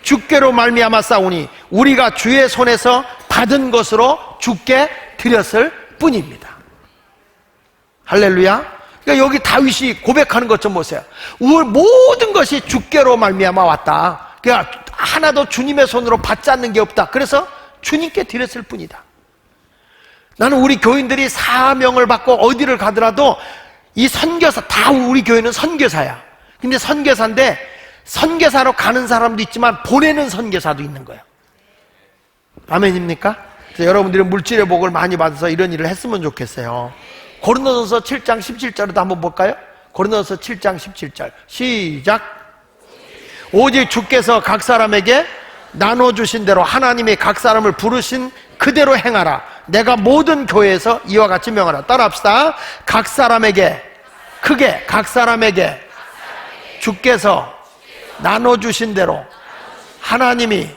주께로 말미암아 싸우니 우리가 주의 손에서 받은 것으로 주께 드렸을 뿐입니다. 할렐루야. 그러니까 여기 다윗이 고백하는 것 좀 보세요. 모든 것이 주께로 말미암아 왔다. 그러니까 하나도 주님의 손으로 받지 않는 게 없다. 그래서 주님께 드렸을 뿐이다. 나는 우리 교인들이 사명을 받고 어디를 가더라도 이 선교사, 다 우리 교회는 선교사야. 근데 선교사인데 선교사로 가는 사람도 있지만 보내는 선교사도 있는 거예요. 아멘입니까? 그래서 여러분들이 물질의 복을 많이 받아서 이런 일을 했으면 좋겠어요. 고린도전서 7장 17절도 한번 볼까요? 고린도전서 7장 17절 시작. 오직 주께서 각 사람에게 나눠주신 대로 하나님이 각 사람을 부르신 그대로 행하라. 내가 모든 교회에서 이와 같이 명하라. 따라합시다. 각 사람에게, 크게 각 사람에게 주께서 나눠주신 대로 하나님이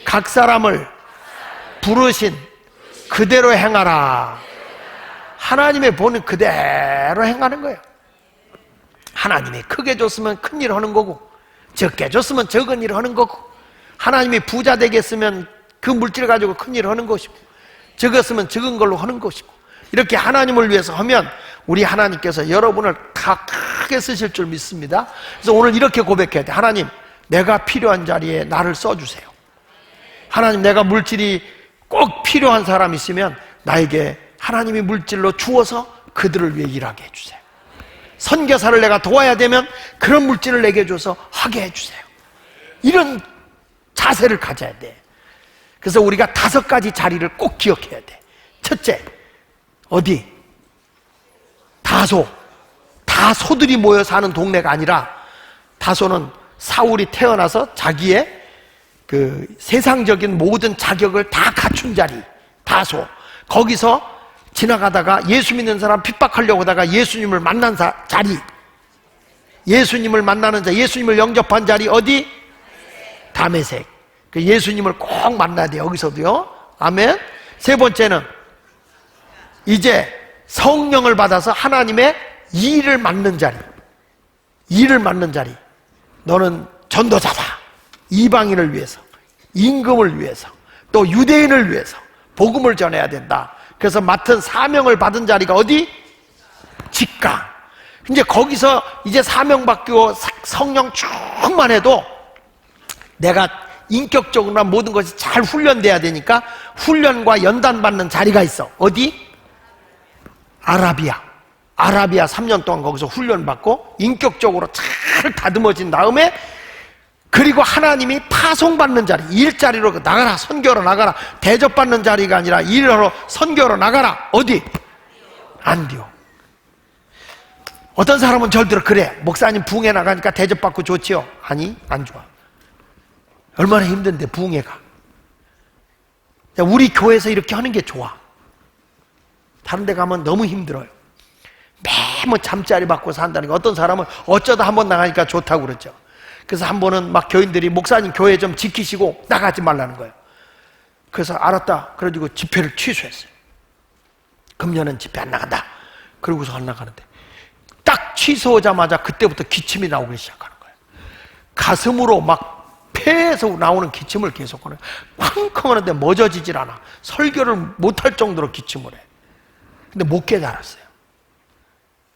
각 사람을 부르신 그대로 행하라. 하나님의 보는 그대로 행하는 거예요. 하나님이 크게 줬으면 큰 일 하는 거고, 적게 줬으면 적은 일 하는 거고, 하나님이 부자 되게 했으면 그 물질 가지고 큰 일 하는 것이고, 적었으면 적은 걸로 하는 것이고, 이렇게 하나님을 위해서 하면 우리 하나님께서 여러분을 크게 쓰실 줄 믿습니다. 그래서 오늘 이렇게 고백해야 돼. 하나님, 내가 필요한 자리에 나를 써주세요. 하나님, 내가 물질이 꼭 필요한 사람 있으면 나에게 하나님이 물질로 주어서 그들을 위해 일하게 해주세요. 선교사를 내가 도와야 되면 그런 물질을 내게 줘서 하게 해주세요. 이런 자세를 가져야 돼. 그래서 우리가 5가지 자리를 꼭 기억해야 돼. 첫째, 어디? 다소들이 모여 사는 동네가 아니라, 다소는 사울이 태어나서 자기의 그 세상적인 모든 자격을 다 갖춘 자리, 다소. 거기서 지나가다가 예수 믿는 사람 핍박하려고 하다가 예수님을 만난 자리, 예수님을 만나는 자, 예수님을 영접한 자리 어디? 다메섹. 그 예수님을 꼭 만나야 돼요, 여기서도요. 아멘. 세 번째는 이제 성령을 받아서 하나님의 일을 맡는 자리, 일을 맡는 자리. 너는 전도자다. 이방인을 위해서, 임금을 위해서, 또 유대인을 위해서 복음을 전해야 된다. 그래서 맡은 사명을 받은 자리가 어디? 직강. 이제 거기서 이제 사명 받고 성령 충만해도 내가 인격적으로나 모든 것이 잘 훈련돼야 되니까 훈련과 연단 받는 자리가 있어. 어디? 아라비아 3년 동안 거기서 훈련받고 인격적으로 잘 다듬어진 다음에, 그리고 하나님이 파송받는 자리, 일자리로 나가라, 선교로 나가라. 대접받는 자리가 아니라 일하러 선교로 나가라. 어디? 안디옥. 어떤 사람은 절대로 그래, 목사님 부흥회 나가니까 대접받고 좋지요. 아니, 안 좋아. 얼마나 힘든데 부흥회가. 우리 교회에서 이렇게 하는 게 좋아. 다른 데 가면 너무 힘들어요. 매번 잠자리 받고 산다는 게, 어떤 사람은 어쩌다 한번 나가니까 좋다고 그러죠. 그래서 한 번은 막 교인들이 목사님 교회 좀 지키시고 나가지 말라는 거예요. 그래서 알았다. 그래가지고 집회를 취소했어요. 금년은 집회 안 나간다. 그러고서 안 나가는데 딱 취소하자마자 그때부터 기침이 나오기 시작하는 거예요. 가슴으로 막 폐에서 나오는 기침을 계속 하는 거예요. 쾅쾅 하는데 멎어지질 않아. 설교를 못할 정도로 기침을 해. 근데 못 깨달았어요.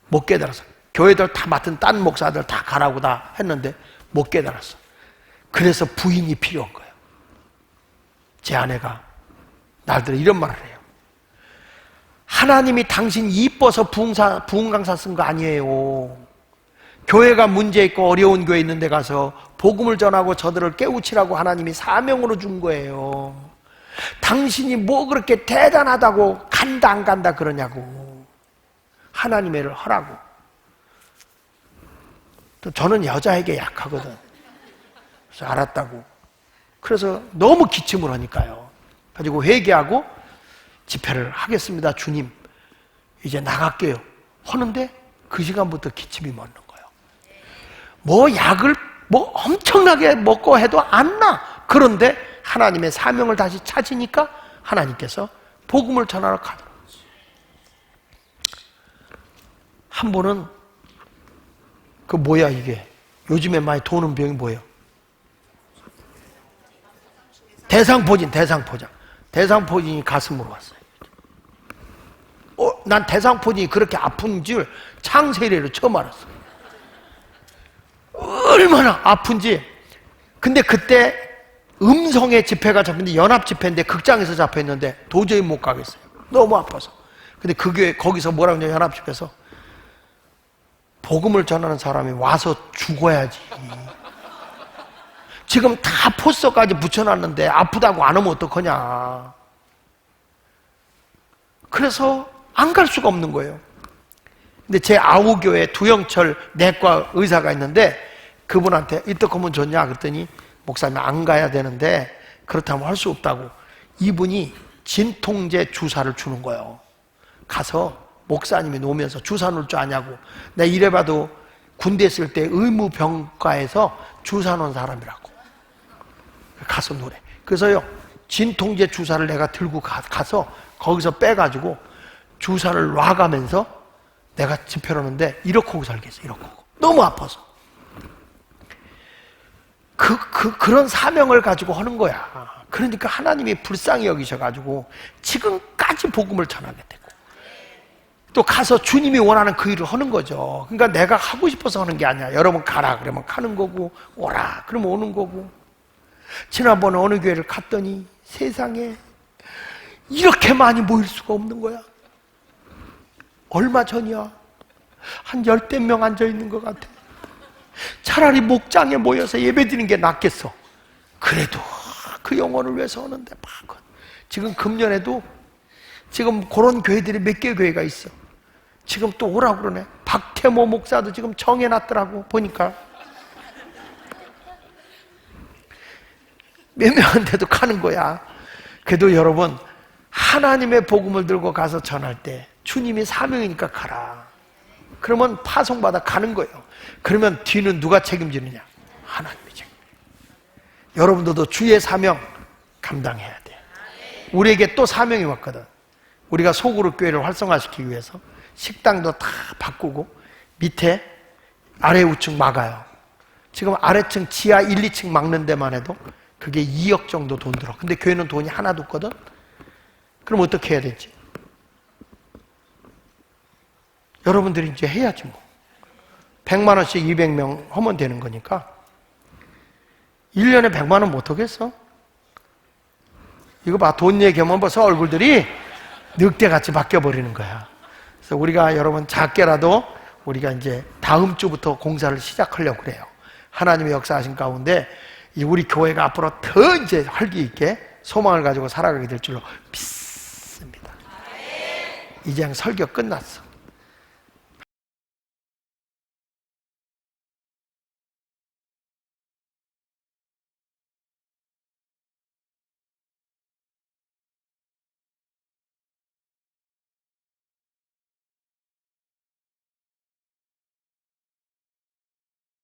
못 깨달았어. 교회들 다 맡은 딴 목사들 다 가라고 다 했는데 못 깨달았어. 그래서 부인이 필요한 거예요. 제 아내가 나한테 이런 말을 해요. 하나님이 당신 이뻐서 부흥 강사 쓴 거 아니에요. 교회가 문제 있고 어려운 교회 있는 데 가서 복음을 전하고 저들을 깨우치라고 하나님이 사명으로 준 거예요. 당신이 뭐 그렇게 대단하다고 간다 안 간다 그러냐고. 하나님의 일을 하라고. 또 저는 여자에게 약하거든. 그래서 알았다고. 그래서 너무 기침을 하니까요. 가지고 회개하고 집회를 하겠습니다. 주님, 이제 나갈게요. 하는데 그 시간부터 기침이 멎는 거예요. 뭐 약을 뭐 엄청나게 먹고 해도 안 나. 그런데 하나님의 사명을 다시 찾으니까 하나님께서 복음을 전하러 가더라고요. 한 번은 그 뭐야 이게 요즘에 많이 도는 병이 뭐예요? 대상포진이 가슴으로 왔어요. 난 대상포진이 그렇게 아픈 줄 창세일에로 처음 알았어. 얼마나 아픈지. 근데 그때 음성의 집회가 잡혔는데, 연합 집회인데 극장에서 잡혔는데 도저히 못 가겠어요. 너무 아파서. 근데 그 교회 거기서 뭐라고 하냐, 연합 집회에서 복음을 전하는 사람이 와서 죽어야지. 지금 다 포스터까지 붙여놨는데 아프다고 안 오면 어떡하냐. 그래서 안 갈 수가 없는 거예요. 근데 제 아우교회 두영철 내과 의사가 있는데 그분한테 이떡 하면 좋냐 그랬더니 목사님 안 가야 되는데 그렇다면 할 수 없다고. 이분이 진통제 주사를 주는 거예요. 가서 목사님이 놓으면서 주사 놓을 줄 아냐고. 내가 이래봐도 군대 있을 때 의무병가에서 주사 놓은 사람이라고. 가서 노래. 그래서요 진통제 주사를 내가 들고 가서 거기서 빼가지고 주사를 놔가면서 내가 집회를 하는데 이렇게 하고 살겠어. 이렇게 하고. 너무 아파서. 그런 사명을 가지고 하는 거야. 그러니까 하나님이 불쌍히 여기셔가지고 지금까지 복음을 전하게 되고 또 가서 주님이 원하는 그 일을 하는 거죠. 그러니까 내가 하고 싶어서 하는 게 아니야. 여러분 가라 그러면 가는 거고 오라 그러면 오는 거고. 지난번에 어느 교회를 갔더니 세상에 이렇게 많이 모일 수가 없는 거야. 얼마 전이야. 한 10대 명 앉아있는 것 같아. 차라리 목장에 모여서 예배드리는 게 낫겠어. 그래도 그 영혼을 위해서 하는데 지금 금년에도 지금 그런 교회들이 몇 개 교회가 있어. 지금 또 오라고 그러네. 박태모 목사도 지금 정해놨더라고 보니까. 몇 명한테도 가는 거야. 그래도 여러분, 하나님의 복음을 들고 가서 전할 때 주님이 사명이니까 가라. 그러면 파송받아 가는 거예요. 그러면 뒤는 누가 책임지느냐? 하나님이 책임져요. 여러분들도 주의 사명 감당해야 돼. 우리에게 또 사명이 왔거든. 우리가 소그룹 교회를 활성화시키기 위해서 식당도 다 바꾸고 밑에 아래 우측 막아요. 지금 아래층 지하 1, 2층 막는 데만 해도 그게 2억 정도 돈 들어. 근데 교회는 돈이 하나도 없거든. 그럼 어떻게 해야 되지? 여러분들이 이제 해야지 뭐. 100만 원씩 200명 하면 되는 거니까 1년에 100만 원 못 하겠어? 이거 봐, 돈 얘기하면 벌써 얼굴들이 늑대같이 바뀌어버리는 거야. 그래서 우리가 여러분 작게라도 우리가 이제 다음 주부터 공사를 시작하려고 그래요. 하나님의 역사하신 가운데 우리 교회가 앞으로 더 이제 활기 있게 소망을 가지고 살아가게 될 줄로 믿습니다. 이제 설교 끝났어.